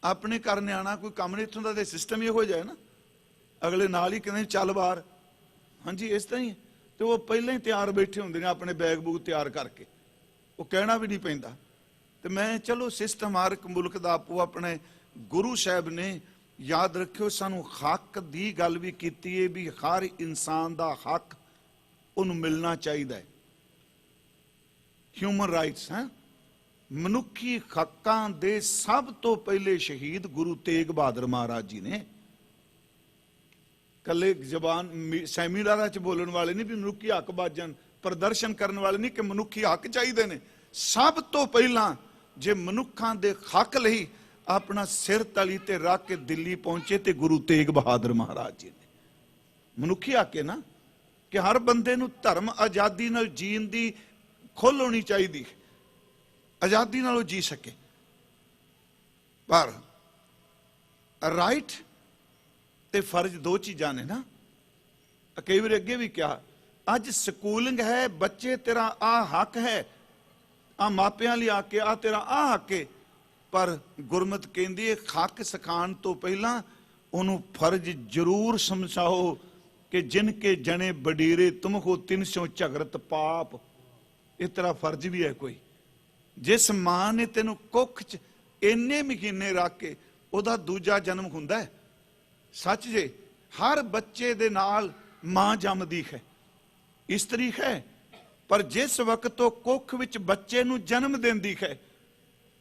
अपने घर न्याणा कोई काम नहीं, इत्थों दा सिस्टम ही हो जाए ना, अगले नाल ही कहंदे चल बाहर, हाँ जी इस तरह ही। तो वो पहले ही तैयार बैठे होंदे ने अपने बैग बूग तैयार करके, वो कहना भी नहीं पैंदा। तो मैं चलो सिस्टम हर एक मुल्क दा आपो अपने गुरु साहब ने याद रखियो सानू हक दी गल भी कीती है भी हर इंसान दा हक उन्हें मिलना चाहिए। ह्यूमन राइट्स हैं, मनुखी हकों दे सब तो पहले शहीद गुरु तेग बहादुर महाराज जी ने। कले जबान सैमीनारां च बोलने वाले नहीं भी मनुखी हक बाजन, प्रदर्शन करने वाले नहीं कि मनुखी हक चाहिए ने। सब तो पहला जे मनुखों के हक लई अपना सिर तली ते रख के दिल्ली पहुंचे तो गुरु तेग बहादुर महाराज जी ने। मनुखी हक है ना कि हर बंदे नूं धर्म आजादी नाल जीण दी खुल होनी चाहिए, आजादी नाल जी सके। पर राइट ते फर्ज दो चीज़ां ने ना। कई बार अगे भी कहा, अज स्कूलिंग है, बच्चे तेरा आ हक है, आ मापियां लिया के आ तेरा आ हक है। पर गुरमत कहती है हक सिखाण तो पहला उन्होंने फर्ज जरूर समझाओ कि जिनके जने बडीरे तुम हो 300 झगरत पाप। ये तेरा फर्ज भी है कोई। जिस मां ने तेन कुख च इन्ने महीने रख के ओदा दूजा जन्म हुंदा है। सच जे हर बच्चे दे नाल मां जमदी है, इस्तरी है, पर जिस वक्त तो कुख विच बच्चे नूं जन्म देंदी है,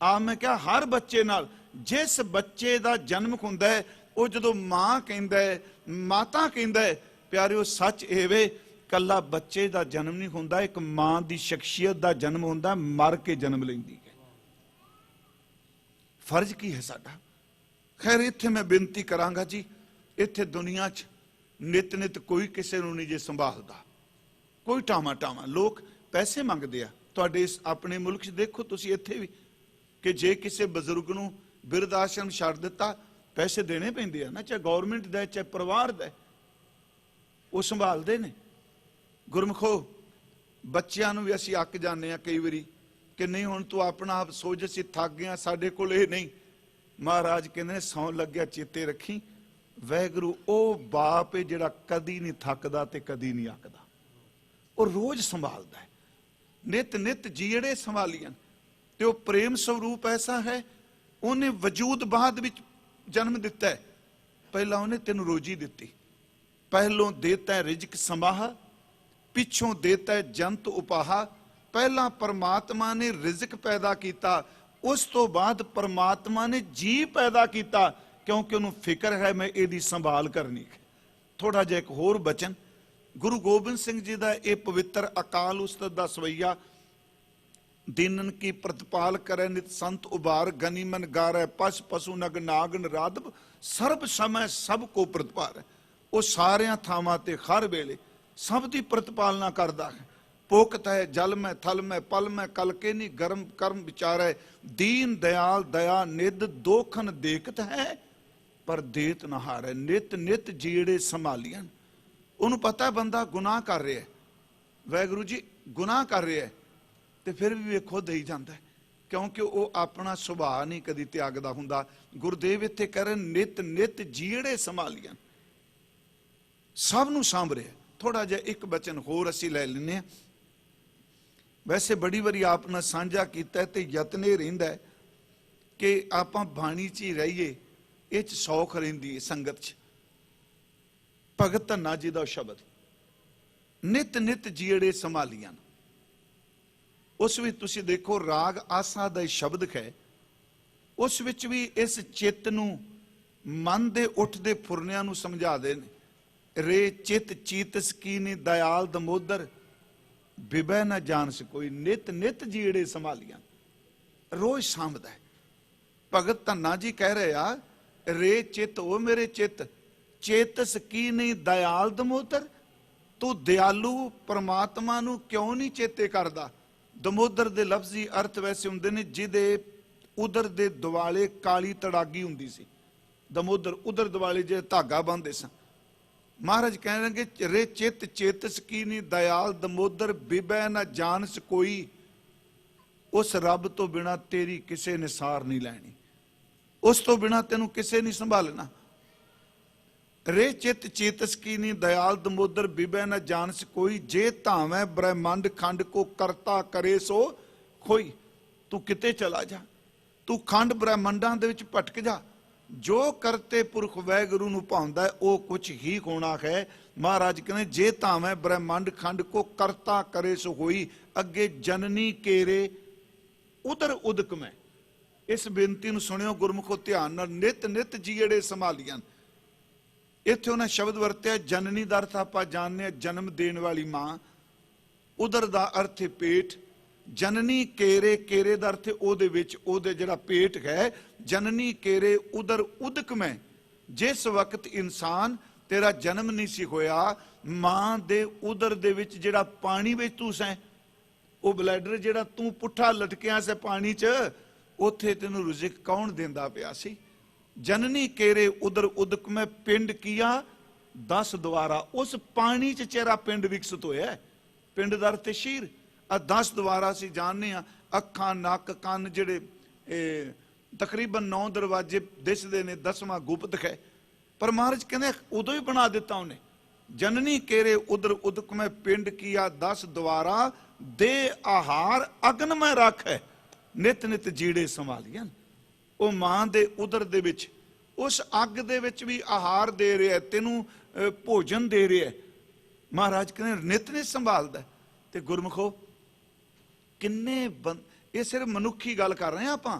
आ मैं क्या हर बच्चे नाल जिस बच्चे दा जन्म हुंदा है वो जदों मां कहंदा है, माता कहंदा है, प्यारिओ सच एवे कला बच्चे दा जन्म नहीं हुंदा, एक मां दी शख्सियत दा जन्म हुंदा, मर के जन्म लैंदी है। फर्ज की है साडा। खैर इत्थे मैं बेनती करांगा जी, इत्थे दुनिया च नित नित कोई किसी नूं नहीं जे संभालदा, कोई टामा टामा लोग पैसे मंगदे आ। तुहाडे इस अपने मुल्क च देखो तुसीं इत्थे भी कि जे किसी बजुर्ग नूं बिरध आश्रम छड्ड दिता पैसे देने पैंदे आ ना, चाहे गौरमेंट दा चाहे परिवार दा, वो संभालदे ने। गुरमुखो बच्चिआं नूं भी असीं अक जाने आ कई वारी कि नहीं हुण तूं अपना आप सोच, असीं थक गए साडे कोल इह नहीं। महाराज कहंदे ने सौं लग्या चेते रखी, वैगुरू ओ बाप है जिहड़ा कदी नहीं थकदा ते कदी नहीं अकदा, ਉਹ रोज संभालता है। नित नित जीड़े संभालियन ते ਉਹ प्रेम स्वरूप ऐसा है, ਉਹਨੇ वजूद बाद विच जन्म दिता है। पहला ਉਹਨੇ तेन रोजी दिती, पहलों देता है रिजक समाहा, पिछों देता है जंत उपाहा। पहला परमात्मा ने रिजक पैदा किया, उस तो बाद परमात्मा ने जी पैदा किया, क्योंकि उन्होंने फिक्र है मैं ਇਹਦੀ संभाल करनी है। थोड़ा जिहा एक होर बचन गुरु गोबिंद सिंह जी का यह पवित्र अकाल उस्ताद दा सवैया, दीनन की प्रतिपाल करे नित संत उबार, गनीमन गारै पश पशु नग नागन राधव, सर्ब समय सब को प्रतिपाल। वो सारिया थावां ते हर वेले सब की प्रतिपालना करता है। पोकत है जल में थल में पल में कल के नी, गर्म कर्म विचारै, दीन दयाल दया निध, दोखन देखत है पर देत न हारै। नित नित जीड़े संभालियन। ਉਹਨੂੰ पता है बंदा गुनाह कर रहा है, वाहिगुरू जी गुनाह कर रहा है, तो फिर भी वेखो दई जाता है, क्योंकि वो अपना सुभाव नहीं कदी त्यागदा हुंदा। गुरुदेव इत्थे कह रहे नित नित जीड़े संभालियन, सब नूं सांभ रहे। थोड़ा जिहा एक बचन होर असीं लै लैंदे हां। वैसे बड़ी वारी आप नाल साझा कीता ते यतन इह रहिंदा है कि आपां बाणी च ही रहीए, इह च सौख रहिंदी है संगत च। भगत धन्ना जी का शब्द नित नित जीड़े संभालियन, उस विच तुसीं देखो राग आसा का शब्द है, उस विच भी इस चित्त नूं मन दे उठदे फुरनियां नूं समझादे ने। रे चित चीतस कीनी दयाल दमोदर, बिबह न जान कोई, नित नित जीड़े संभालियन, रोज सांभदा है। भगत धन्ना जी कह रहे आ, रे चित ओ मेरे चित, चेतस की नहीं दयाल दमोदर, तू दयालु परमात्मा नूं क्यों नहीं चेते करदा। दमोदर दे लफ्जी अर्थ वैसे हुंदे ने जिहदे उदर दे दुआले काली तड़ागी हुंदी सी। दमोदर उदर दुआले जे धागा बंधे सन। महाराज कहणगे रे चित चेतस की नहीं दयाल दमोदर, बिबह न जानस कोई, उस रब तो बिना तेरी किसे ने सार नहीं लैनी, उस तो बिना तेनू किसे नहीं संभालना। रे चित चेतस की नहीं दयाल दमोदर, बिबह न जानस कोई, जे धावै ब्रह्मांड खंड को करता करे सो खोई। तू किते चला जा, तू खंड ब्रह्मांडां दे विच भटक जा, जो करते पुरख वैगुरू नूं भाउंदा है वो कुछ ही होना है। महाराज कहने जे धावै ब्रह्मांड खंड को करता करे सो होई, अगे जननी केरे उदर उदक में। इस बेनती नूं सुनियो गुरमुखो ध्यान नाल, नित नित जीड़े संभालियन। इत्थे उन्हें शब्द वरत्या जननी दा अर्थ आपां जाणने जन्म देण वाली मां, उदर दा अर्थ है पेट, जननी केरे, केरे दा अर्थ ओहदे विच ओहदे जिहड़ा पेट है, जननी केरे उदर उदक में। जिस वक्त इंसान तेरा जन्म नहीं सी होया, मां दे उदर दे विच जिहड़ा पानी विच तू सैं, ਉਹ ਬਲੈਡਰ ਜਿਹੜਾ ਤੂੰ ਪੁੱਠਾ ਲਟਕਿਆ ਸੇ ਪਾਣੀ 'ਚ, ਉੱਥੇ ਤੈਨੂੰ ਰਿਜ਼ਕ ਕੌਣ ਦਿੰਦਾ ਪਿਆ ਸੀ। ਜਨਨੀ ਕੇਰੇ ਉਦਰ ਉਦਕ ਮੈਂ ਪਿੰਡ ਕੀਆ 10 ਦੁਆਰਾ, ਉਸ ਪਾਣੀ 'ਚ ਚਿਹਰਾ ਪਿੰਡ ਵਿਕਸਿਤ ਹੋਇਆ। ਪਿੰਡ ਦਾ ਅਰਥ ਸ਼ੀਰ, ਆ 10 ਦੁਆਰਾ ਅਸੀਂ ਜਾਣਦੇ ਹਾਂ, ਅੱਖਾਂ ਨੱਕ ਕੰਨ ਜਿਹੜੇ ਤਕਰੀਬਨ 9 ਦਰਵਾਜ਼ੇ ਦਿਸਦੇ ਨੇ, 10ਵਾਂ ਗੁਪਤ ਹੈ। ਪਰ ਮਹਾਰਾਜ ਕਹਿੰਦੇ ਉਦੋਂ ਹੀ ਬਣਾ ਦਿੱਤਾ ਉਹਨੇ। जननी केरे उदर उदक में पिंड किया 10 द्वारा दे आहार अग्न में रख है नित नित जीड़े संभालियन। वो मां दे उदर दे विच उस अग दे विच भी आहार दे रहा है, तेनू भोजन दे रहा है। महाराज कहते नित नित संभालदा है। ते गुरमुखो किन्ने ये सिर्फ मनुखी गल कर रहे हैं, आपां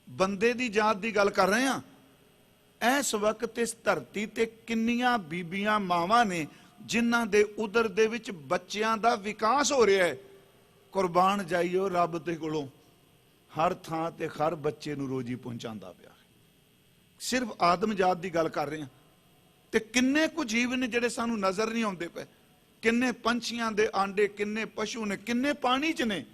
बंदे दी जात दी गल कर रहे हैं। इस वक्त इस धरती ते किन्नियां बीबियां मावां ने जिन्हां दे उदर दे विच बच्चियां दा विकास हो रहा है। कुर्बान जाइयो रब दे कोलों हर थां ते हर बच्चे नूं रोजी पहुंचांदा पिया। सिर्फ आदम जात दी गल कर रहे हैं। ते किन्ने कु जीव ने जिहड़े सानूं नज़र नहीं आउंदे पे, किन्ने पंछियां दे आंडे, किन्ने पशु ने, किन्ने पानी च ने,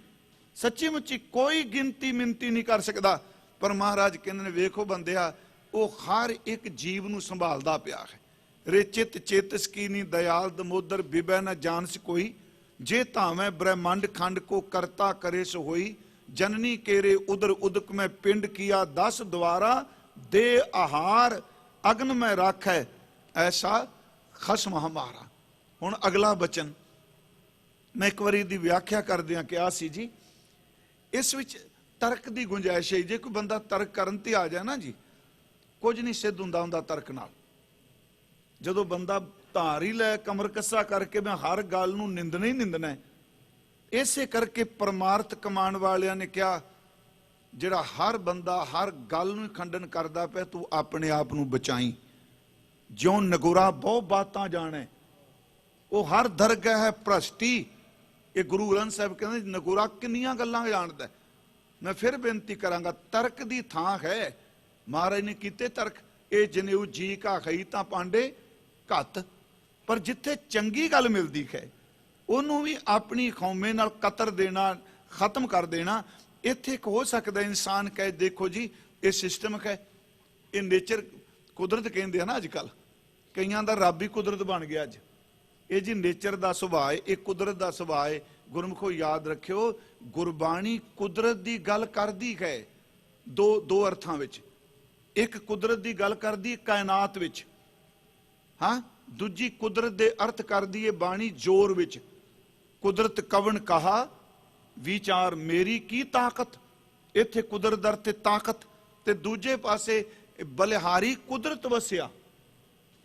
सच्ची मुच्ची कोई गिनती मिनती नहीं कर सकदा। पर महाराज कहंदे ने वेखो बंदिया वो हर एक जीव नूं संभालदा पिया है। रेचित चेतस कीनी दयाल दमोदर बिबै न जानस कोई, जे धावै ब्रह्मांड खंड को करता करे सो होई। जननी केरे उदर उदक में पिंड किया 10 द्वारा दे आहार अग्न में रख है ऐसा खसम हमारा। हुण अगला बचन मैं एक बारी दी व्याख्या करदियां कहा सी जी, इस विच तर्क दी गुंजाइश है। जे कोई बंदा तर्क करन ते आ जाए ना जी, कुछ नहीं सिद्ध हुंदा हुंदा तर्क नाल। जदों बंदा धार ही लै कमर कस्सा करके मैं हर गल नूं निंदना ही निंदना है, इसे करके परमार्थ कमाण वालियां ने कहा जिहड़ा हर बंदा हर गल नूं खंडन करदा पिया, तू अपने आप नूं बचाई। ज्यों नगुरा बहुत बातां जाणे, वो हर दरगह है भ्रष्टी। ये गुरु ग्रंथ साहिब कहते नगुरा किन्नियां गल्लां जाणदा है। मैं फिर बेनती करांगा, तर्क दी थां है। महाराज ने कीते तर्क, ये जनेऊ जी का खई तां पांडे घत। पर जिथे चंगी गल मिलदी है उन्होंने भी अपनी खौमे नाल कतर देना, खत्म कर देना। इत्थे एक हो सकता इंसान कहे देखो जी ये सिस्टम है, ये नेचर कुदरत कहते हैं ना अजकल, कईयां दा रब ही कुदरत बन गया। अज ये जी नेचर का सुभाव है, ये कुदरत का सुभाव है। गुरमुखो याद रखियो गुरबाणी कुदरत की गल करदी है दो अर्थां विच। एक कुदरत की गल करदी है कायनात विच, हाँ, दूजी कुदरत दे अर्थ करदी है बाणी जोर विच। कुदरत कवन कहा विचार मेरी की ताकत, इत्थे कुदरत अर्थ ताकत, ते दूजे पासे बलिहारी कुदरत वसिया।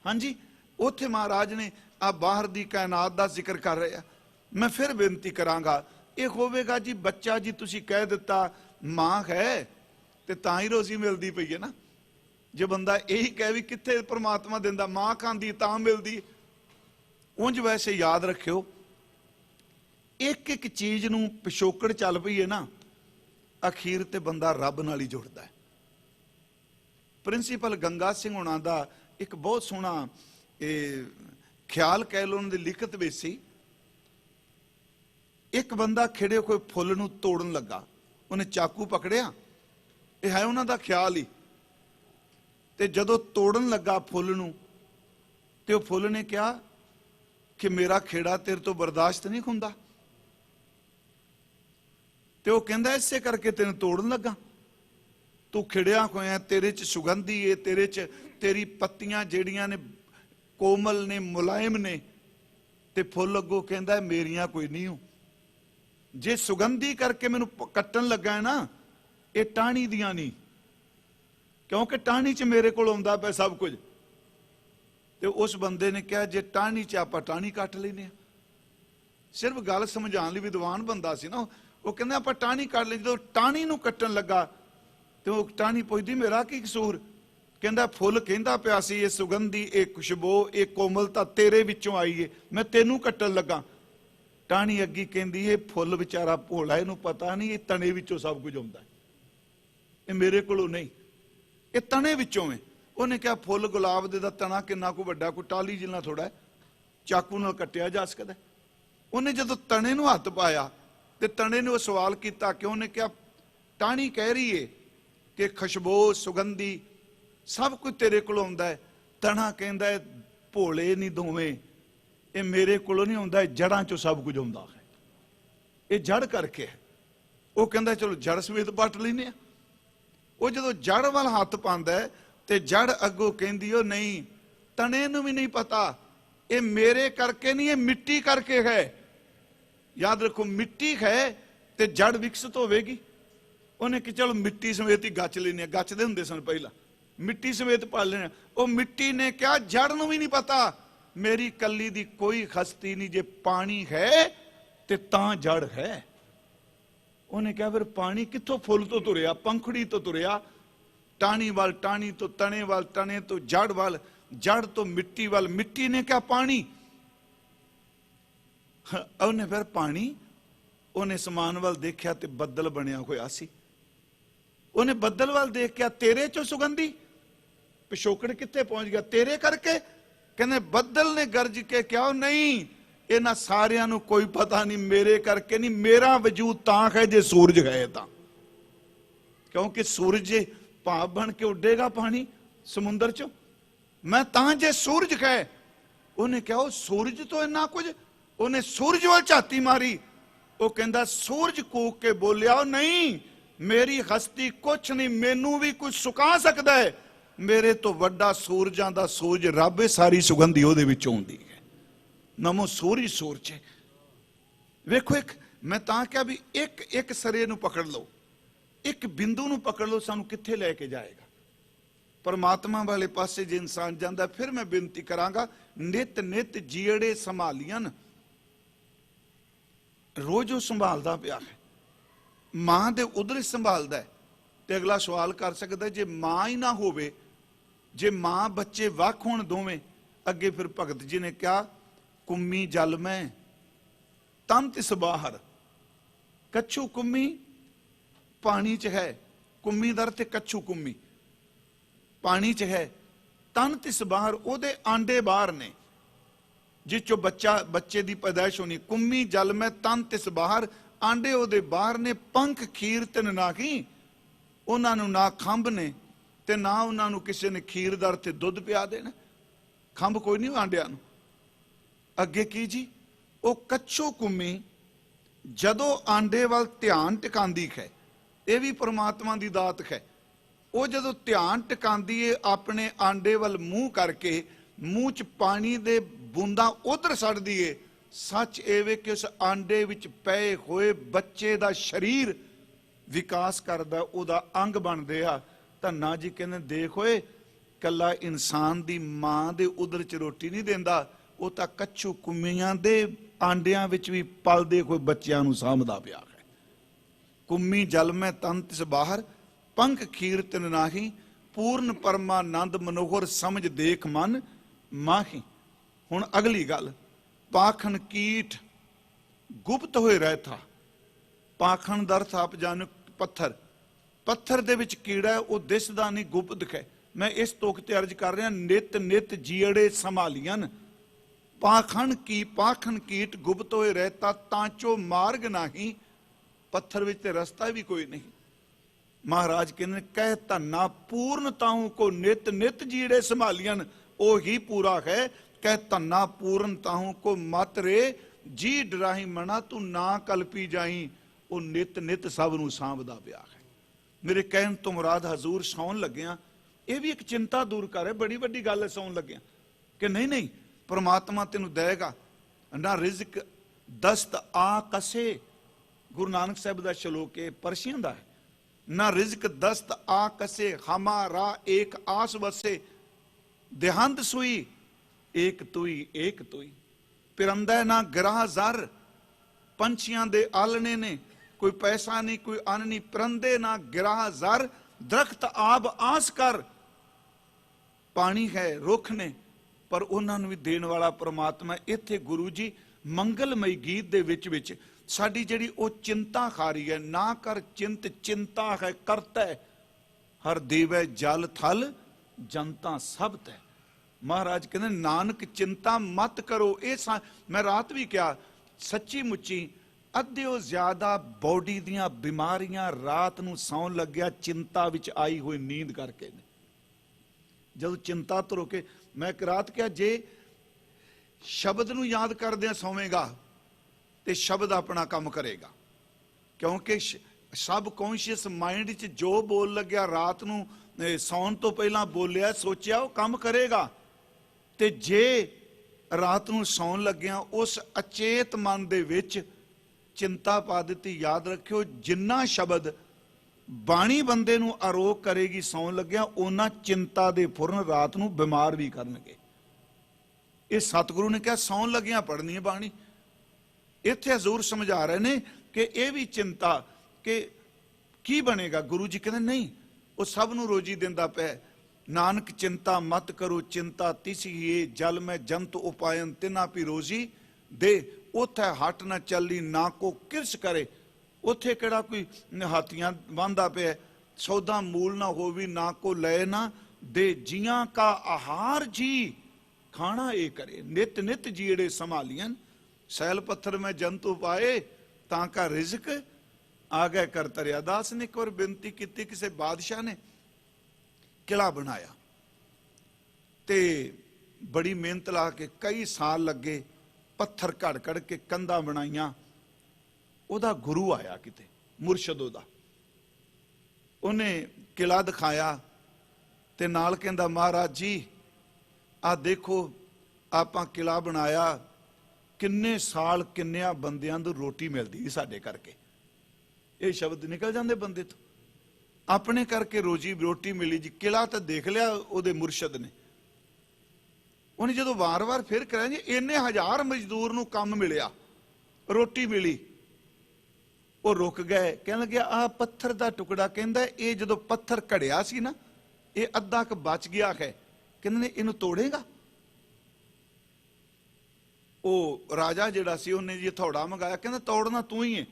हाँ जी, उत्थे महाराज ने आ बाहर दी कायनात दा जिक्र कर रहे हैं। मैं फिर बेनती करांगा, ये होवेगा जी बच्चा जी तुसी कह दिता मां है ते तां ही रोजी मिलदी पई है ना। जे बंदा यही कहे भी कित्थे परमात्मा दिंदा, मां खांदी तां मिलदी। उंज वैसे याद रखियो एक एक चीज नूं पिछोकड़ चल पई है ना, अखीर ते बंदा रब नाल ही जुड़दा है। प्रिंसीपल गंगा सिंह हुणां दा एक बहुत सोहना ख्याल कह लो, उन्हां दी लिखत विच सी। एक बंदा खिड़े कोई फुੱਲ नूं तोड़न लगा, उन्हें चाकू पकड़िया, यह है उन्हां दा ख्याल ही। ते जदों तोड़न लगा फुੱਲ नूं ते उह फुੱਲ ने कहा कि मेरा खेड़ा तेरे तो बर्दाश्त नहीं हुंदा। ते वह कहंदा इसे करके तेन तोड़न लगा, तू खिड़िया होया, तेरे च सुगंधी है, तेरे च तेरी पत्तियां जेड़ियां ने कोमल ने मुलायम ने, ते फुੱਲ अगों कहंदा मेरियां कोई नहीं हो। जे सुगंधी करके मैनू कट्टन लगा है ना, ये टाणी दियां नहीं, क्योंकि टाणी च मेरे को आउंदा पिया सब कुछ। ते उस बंदे ने कहा जे टाणी च आपां टाणी कट लैने। सिर्फ गल समझाने लई विद्वान बंदा सी ना, वो कहंदा आपां टाणी कट लई। जदों टाणी नूं कट्टन लगा ते वो टाणी पुछदी मेरा की कसूर? कहंदा फुੱਲ कहंदा पिया सी ये सुगंधी, ये खुशबू, ये कोमलता तेरे विचों आई है, मैं तेनू कट्टन लगा। टाणी अग्गी कहंदी ये फुੱਲ बेचारा भोला, इहनूं पता नहीं ये तने विचों सब कुछ आउंदा, ये मेरे कोलों नहीं, ये तने विचों है। उन्हें कहा फुੱਲ गुलाब दे दा तना किन्ना को वड्डा, कोई टाली जिन्ना थोड़ा है, चाकू नाल कट्टिया जा सकदा। उन्हें जदों तने नूं हत्थ पाया ते तने ने वो सवाल किया कि उन्हें कहा टाणी कह रही है कि खुशबू सुगंधी सब कुछ तेरे कोलों आउंदा है। तना कहंदा है भोले नहीं दोवें, ये मेरे कोलों नहीं आउंदा, जड़ां चों सब कुछ आउंदा है, ये जड़ करके है। वो कहंदा चलो जड़ समेत पट लैने आ। वो जदों जड़ वाल हत्थ पांदा है ते जड़ अगों कहंदी ओ नहीं, तने नूं भी नहीं पता ये मेरे करके नहीं, ये मिट्टी करके है। याद रखो, मिट्टी है तो जड़ विकसित होगी। उन्हें कि चलो मिट्टी समेत ही गच लेने, गचते होंगे सन पहला, मिट्टी समेत पाल लेने। वो मिट्टी ने क्या, जड़ नूं भी नहीं पता मेरी कली दी कोई खस्ती नहीं, जे पानी है ते तां जड़ है। उन्हें क्या, फिर पानी कित्थों फुल तो तुरिया, पंखड़ी तो तुरिया, टाणी वाल टाणी तो तने वाल तने तो जड़ वाल, जड़ तो मिट्टी वाल, मिट्टी ने क्या, पानी। उन्हें फिर पानी, उन्हें समान वाल देखा तो बदल बनया होया सी। उन्हें बदल वाल देख के, तेरे चो सुगंधी, पिछोकड़ कित्थे पहुंच गया, तेरे करके। कहने बदल ने गरज के क्या, नहीं इन्हां सारियां नूं कोई पता नहीं, मेरे करके नहीं, मेरा वजूद तां है जे सूरज है तां। क्योंकि सूरज भाप बन के उडेगा पानी समुंदर चो, मैं तां जे सूरज है। उन्हें क्या, सूरज तो इन्ना कुछ, उन्हें सूरज वाल झाती मारी। वो कहता सूरज कूक के बोलिया, नहीं मेरी हस्ती कुछ नहीं, मैनू भी कुछ सुका सकता है, मेरे तो वड्डा सूरजां दा सूरज रब है, सारी सुगंधी ओहदे विचों आउंदी है। नमो सूरज सूरज। वेखो, एक मैं तां क्या भी एक एक सरे नूं पकड़ लो, एक बिंदु नूं पकड़ लो, सानू कित्थे लैके जाएगा परमात्मा वाले पासे जे इंसान जांदा। फिर मैं बेनती करांगा, नित नित जीड़े संभालियन, रोज वो संभालदा पिया है, मां दे उधर संभालदा है। ते अगला सवाल कर सकदा, जे मां ही ना होवे, जे मां बच्चे वख होण दोवें, अगे फिर भगत जी ने क्या, कुम्मी जल में तन तिस बाहर, कच्छू कुम्मी पानी च है, कुम्मी दर ते कच्छू कुम्मी पानी च है, तन तिस बाहर, ओदे आंडे बाहर ने, जिस चो बच्चे दी पैदाइश होनी। कुम्मी जल में तन तिस बाहर, आंडे ओदे बाहर ने, पंख खीर तिन नाखी, उन्हां नूं ना खंभ ने ते ना उन्हां नूं किसी ने खीर दर ते दुध पिया देना, खंभ कोई नहीं आंडिया नूं। अगे की जी, वो कच्छू कुम्मी जदों आंडे वाल ध्यान टिकांदी है, यह भी परमात्मा की दात है। वो जदों ध्यान टिकांदी है अपने आंडे वाल मूँह करके, मूँह च पानी दे बूंदा उधर सड़दी है, सच एवे कि उस आंडे विच पए होए बच्चे दा शरीर विकास करदा, उहदा अंग बनदे आ। धन्ना जी कहंदे देख होए, कला इंसान दी मां दे उदर च रोटी नहीं देंदा, वो तां कच्छू कुम्मियां दे आंडियां विच भी पलदे होए बच्चियां नूं सामभदा पिया है। कुम्मी जल में तन तिस बाहर, पंख खीर तिन नाही, पूर्ण परमानंद मनोहर समझ देख मन माही। हुण अगली गल, पाखन कीट गुप्त होए रहता। पाखन दा अर्थ आप जानो, पत्थर, पत्थर दे विच कीड़ा है, वो दिसदा नहीं, गुप्त है। मैं इस तोक ते अर्ज कर रहा, नित नित जीड़े संभालियन, पाखन कीट गुप्त होए रहता, तांचो मार्ग नाही, पत्थर विच ते रस्ता भी कोई नहीं। महाराज कहने, कह धन्ना पूर्णताओं को नित नित जीड़े संभालियन, ओ ही पूरा है। कह धन्ना पूर्णताओं को मत रे, जी डराही मना तू ना कल्पी जाई, वो नित नित सब नूं सांभदा पिया है। मेरे कहन तो मुराद हजूर सौन लग्या, ये भी एक चिंता दूर कर है, बड़ी वड्डी गल है सौन लग्या, कि नहीं नहीं परमात्मा तेनू देगा ना रिज़्क दस्त आ कसे। गुरु नानक साहब का श्लोक है, परशियन का है, ना रिज़्क दस्त आ कसे, हमारा एक आस बसे, देहांत सुई एक तुई, पिरंदा ना गिराह जर, पंछियां दे आलने ने, कोई पैसा नहीं कोई अन्न नहीं, परंदे ना गिराह जर, दरख्त आब आस कर, पानी है रुख ने, पर उन्होंने भी देने वाला परमात्मा। इत्थे गुरु जी मंगलमई गीत दे विच विच साडी जिहड़ी ओ चिंता खारी है, ना कर चिंत चिंता है करता है, हर देवै जल थल जनता सब तै। महाराज कहते नानक चिंता मत करो। ये मैं रात भी क्या सच्ची मुच्ची अद्धो ज्यादा बॉडी दियां बीमारियां रात नूं सौन लग्या चिंता विच आई हुई नींद करके ने। जब चिंता तो रोके, मैं एक रात क्या जे शब्द नूं याद करदे सौवेगा ते शब्द अपना काम करेगा, क्योंकि सब कॉन्शियस माइंड च जो बोल लग्या रात नूं सौन तो पहला बोलिया सोचिया वो काम करेगा। ते जे ਰਾਤ ਨੂੰ ਸੌਣ ਲੱਗਿਆਂ ਉਸ ਅਚੇਤ ਮਨ ਦੇ ਵਿੱਚ ਚਿੰਤਾ ਪਾ ਦਿੱਤੀ। ਯਾਦ ਰੱਖਿਓ, ਜਿੰਨਾ ਸ਼ਬਦ ਬਾਣੀ ਬੰਦੇ ਨੂੰ ਅਰੋਗ ਕਰੇਗੀ ਸੌਣ ਲੱਗਿਆ, ਉਹਨਾਂ ਚਿੰਤਾ ਦੇ ਫੁਰਨ ਰਾਤ ਨੂੰ ਬਿਮਾਰ ਵੀ ਕਰਨਗੇ। ਇਹ ਸਤਿਗੁਰੂ ਨੇ ਕਿਹਾ ਸੌਣ ਲੱਗਿਆਂ ਪੜ੍ਹਨੀ ਹੈ ਬਾਣੀ। ਇੱਥੇ ਹਜ਼ੂਰ ਸਮਝਾ ਰਹੇ ਨੇ ਕਿ ਇਹ ਵੀ ਚਿੰਤਾ ਕਿ ਕੀ ਬਣੇਗਾ। ਗੁਰੂ ਜੀ ਕਹਿੰਦੇ ਨਹੀਂ, ਉਹ ਸਭ ਨੂੰ ਰੋਜੀ ਦਿੰਦਾ ਪਿਆ। ਨਾਨਕ ਚਿੰਤਾ ਮਤ ਕਰੋ, ਚਿੰਤਾ ਤਿਸ ਹੀ ਜਲ ਮੈਂ ਜੰਤ ਉਪਾਇਨ ਤਿਨਾ ਵੀ ਰੋਜੀ ਦੇ। ਉੱਥੇ ਹੱਟ ਨਾ ਚੱਲੀ ਨਾ ਕੋ ਕਿਰਸ ਕਰੇ। ਉੱਥੇ ਕਿਹੜਾ ਕੋਈ ਹਾਥੀਆਂ ਬੰਦਾ ਪਿਆ, ਸੌਦਾ ਮੂਲ ਨਾ ਹੋਵੀ ਨਾ ਕੋ ਲੈ ਨਾ ਦੇ। ਜੀਆਂ ਕਾ ਆਹਾਰ ਜੀ ਖਾਣਾ ਇਹ ਕਰੇ, ਨਿਤ ਨਿਤ ਜੀੜੇ ਸੰਭਾਲੀਆਂ। ਸੈਲ ਪੱਥਰ ਮੈਂ ਜੰਤੂ ਪਾਏ ਤਾਂ ਕਾ ਰਿਜ਼ਕ ਆ ਗਏ ਕਰ ਤਰਿਆ। ਦਾਸ ਨੇ ਇੱਕ ਵਾਰ ਬੇਨਤੀ ਕੀਤੀ, ਕਿਸੇ ਬਾਦਸ਼ਾਹ ਨੇ ਕਿਲਾ ਬਣਾਇਆ ਤੇ ਬੜੀ ਮਿਹਨਤ ਲਾ ਕੇ ਕਈ ਸਾਲ ਲੱਗੇ, ਪੱਥਰ ਘੜ ਘੜ ਕੇ ਕੰਧਾਂ ਬਣਾਈਆਂ। ਉਹਦਾ ਗੁਰੂ ਆਇਆ ਕਿਤੇ, ਮੁਰਸ਼ਦ ਉਹਦਾ, ਉਹਨੇ ਕਿਲਾ ਦਿਖਾਇਆ ਤੇ ਨਾਲ ਕਹਿੰਦਾ ਮਹਾਰਾਜ ਜੀ ਆਹ ਦੇਖੋ ਆਪਾਂ ਕਿਲਾ ਬਣਾਇਆ, ਕਿੰਨੇ ਸਾਲ ਕਿੰਨਿਆਂ ਬੰਦਿਆਂ ਨੂੰ ਰੋਟੀ ਮਿਲਦੀ ਸਾਡੇ ਕਰਕੇ। ਇਹ ਸ਼ਬਦ ਨਿਕਲ ਜਾਂਦੇ ਬੰਦੇ ਤੋਂ, ਆਪਣੇ ਕਰਕੇ ਰੋਜੀ ਰੋਟੀ ਮਿਲੀ ਜੀ। ਕਿਲਾ ਤਾਂ ਦੇਖ ਲਿਆ ਉਹਦੇ ਮੁਰਸ਼ਦ ਨੇ। ਉਹਨੇ ਜਦੋਂ ਵਾਰ-ਵਾਰ ਫਿਰ ਕਰਿਆ ਜੀ, ਇੰਨੇ ਹਜ਼ਾਰ ਮਜ਼ਦੂਰ ਨੂੰ ਕੰਮ ਮਿਲਿਆ, ਰੋਟੀ ਮਿਲੀ। ਉਹ ਰੁਕ ਗਏ, ਕਹਿਣ ਲੱਗਿਆ ਆਹ ਪੱਥਰ ਦਾ ਟੁਕੜਾ, ਕਹਿੰਦਾ ਇਹ ਜਦੋਂ ਪੱਥਰ ਘੜਿਆ ਸੀ ਨਾ, ਇਹ ਅੱਧਾ ਕ ਬਚ ਗਿਆ ਹੈ। ਕਹਿੰਦੇ ਨੇ ਇਹਨੂੰ ਤੋੜੇਗਾ? ਉਹ ਰਾਜਾ ਜਿਹੜਾ ਸੀ ਉਹਨੇ ਜੀ ਹਥੌੜਾ ਮੰਗਾਇਆ, ਕਹਿੰਦਾ ਤੋੜਨਾ ਤੂੰ ਹੀ ਹੈ।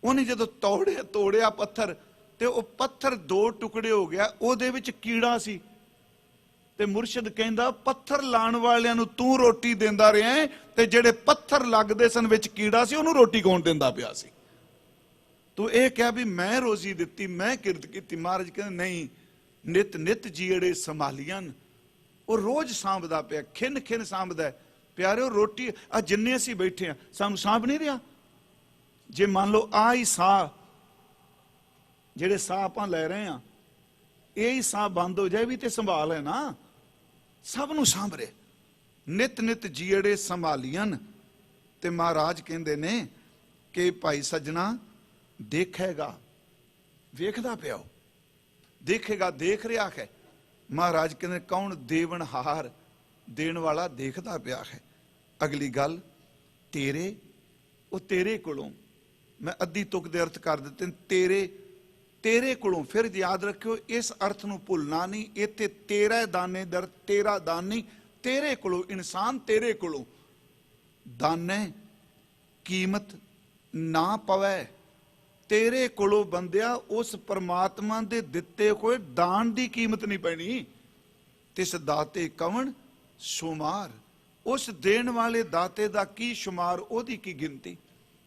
ਉਹਨੇ ਜਦੋਂ ਤੋੜਿਆ ਪੱਥਰ ਤੇ ਉਹ ਪੱਥਰ ਦੋ ਟੁਕੜੇ ਹੋ ਗਿਆ, ਉਹਦੇ ਵਿੱਚ ਕੀੜਾ ਸੀ। ਤੇ ਮੁਰਸ਼ਿਦ ਕਹਿੰਦਾ ਪੱਥਰ ਲਾਣ ਵਾਲਿਆਂ ਨੂੰ ਤੂੰ ਰੋਟੀ ਦਿੰਦਾ ਰਿਹਾ, ਤੇ ਜਿਹੜੇ ਪੱਥਰ ਲੱਗਦੇ ਸਨ ਵਿੱਚ ਕੀੜਾ ਸੀ ਉਹਨੂੰ ਰੋਟੀ ਕੌਣ ਦਿੰਦਾ ਪਿਆ ਸੀ? ਤੂੰ ਇਹ ਕਿਹਾ ਵੀ ਮੈਂ ਰੋਜ਼ੀ ਦਿੱਤੀ, ਮੈਂ ਕਿਰਤ ਕੀਤੀ। ਮਹਾਰਾਜ ਕਹਿੰਦੇ ਨਹੀਂ, ਨਿਤ ਨਿਤ ਜੀੜੇ ਸੰਭਾਲੀਆਂ। ਉਹ ਰੋਜ਼ ਸਾਂਭਦਾ ਪਿਆ, ਖਿੰਨ ਖਿੰਨ ਸਾਂਭਦਾ। ਪਿਆਰਿਓ ਰੋਟੀ ਆ ਜਿੰਨੇ ਅਸੀਂ ਬੈਠੇ ਆ, ਸਾਨੂੰ ਸਾਂਭ ਨਹੀਂ ਰਿਹਾ। ਜੇ ਮੰਨ ਲਓ ਆਹ ਹੀ ਸਾਹ, ਜਿਹੜੇ ਸਾਹ ਆਪਾਂ ਲੈ ਰਹੇ ਆ, ਇਹ ਹੀ ਸਾਹ ਬੰਦ ਹੋ ਜਾਏ ਵੀ ਤੇ ਸੰਭਾਲ ਹੈ ਨਾ, ਸਭ ਨੂੰ ਸਾਂਭ ਰਿਹਾ। ਨਿਤ ਨਿਤ ਜੀੜੇ ਸੰਭਾਲੀਆਂ। ਤੇ ਮਹਾਰਾਜ ਕਹਿੰਦੇ ਨੇ ਕਿ ਭਾਈ ਸੱਜਣਾ ਦੇਖੇਗਾ, ਵੇਖਦਾ ਪਿਆ, ਦੇਖੇਗਾ, ਦੇਖ ਰਿਹਾ ਹੈ। ਮਹਾਰਾਜ ਕਹਿੰਦੇ ਕੌਣ? ਦੇਵਨਹਾਰ, ਦੇਣ ਵਾਲਾ ਦੇਖਦਾ ਪਿਆ ਹੈ। ਅਗਲੀ ਗੱਲ ਤੇਰੇ, ਉਹ ਤੇਰੇ ਕੋਲੋਂ, ਮੈਂ ਅੱਧੀ ਤੁਕ ਦੇ ਅਰਥ ਕਰ ਦਿੱਤੇ, ਤੇਰੇ ਤੇਰੇ ਕੋਲੋਂ। ਫਿਰ ਯਾਦ ਰੱਖਿਓ ਇਸ ਅਰਥ ਨੂੰ ਭੁੱਲਣਾ ਨਹੀਂ। ਇੱਥੇ ਤੇਰਾ ਦਾਨੇ ਦਰ, ਤੇਰਾ ਦਾਨ ਨਹੀਂ, ਤੇਰੇ ਕੋਲੋਂ। ਇਨਸਾਨ ਤੇਰੇ ਕੋਲੋਂ ਦਾਨੇ ਕੀਮਤ ਨਾ ਪਵੇ। ਤੇਰੇ ਕੋਲੋਂ ਬੰਦਿਆ ਉਸ ਪਰਮਾਤਮਾ ਦੇ ਦਿੱਤੇ ਹੋਏ ਦਾਨ ਦੀ ਕੀਮਤ ਨਹੀਂ ਪੈਣੀ। ਤਿਸ ਦਾਤੇ ਕਵਣ ਸ਼ੁਮਾਰ, ਉਸ ਦੇਣ ਵਾਲੇ ਦਾਤੇ ਦਾ ਕੀ ਸ਼ੁਮਾਰ, ਉਹਦੀ ਕੀ ਗਿਣਤੀ।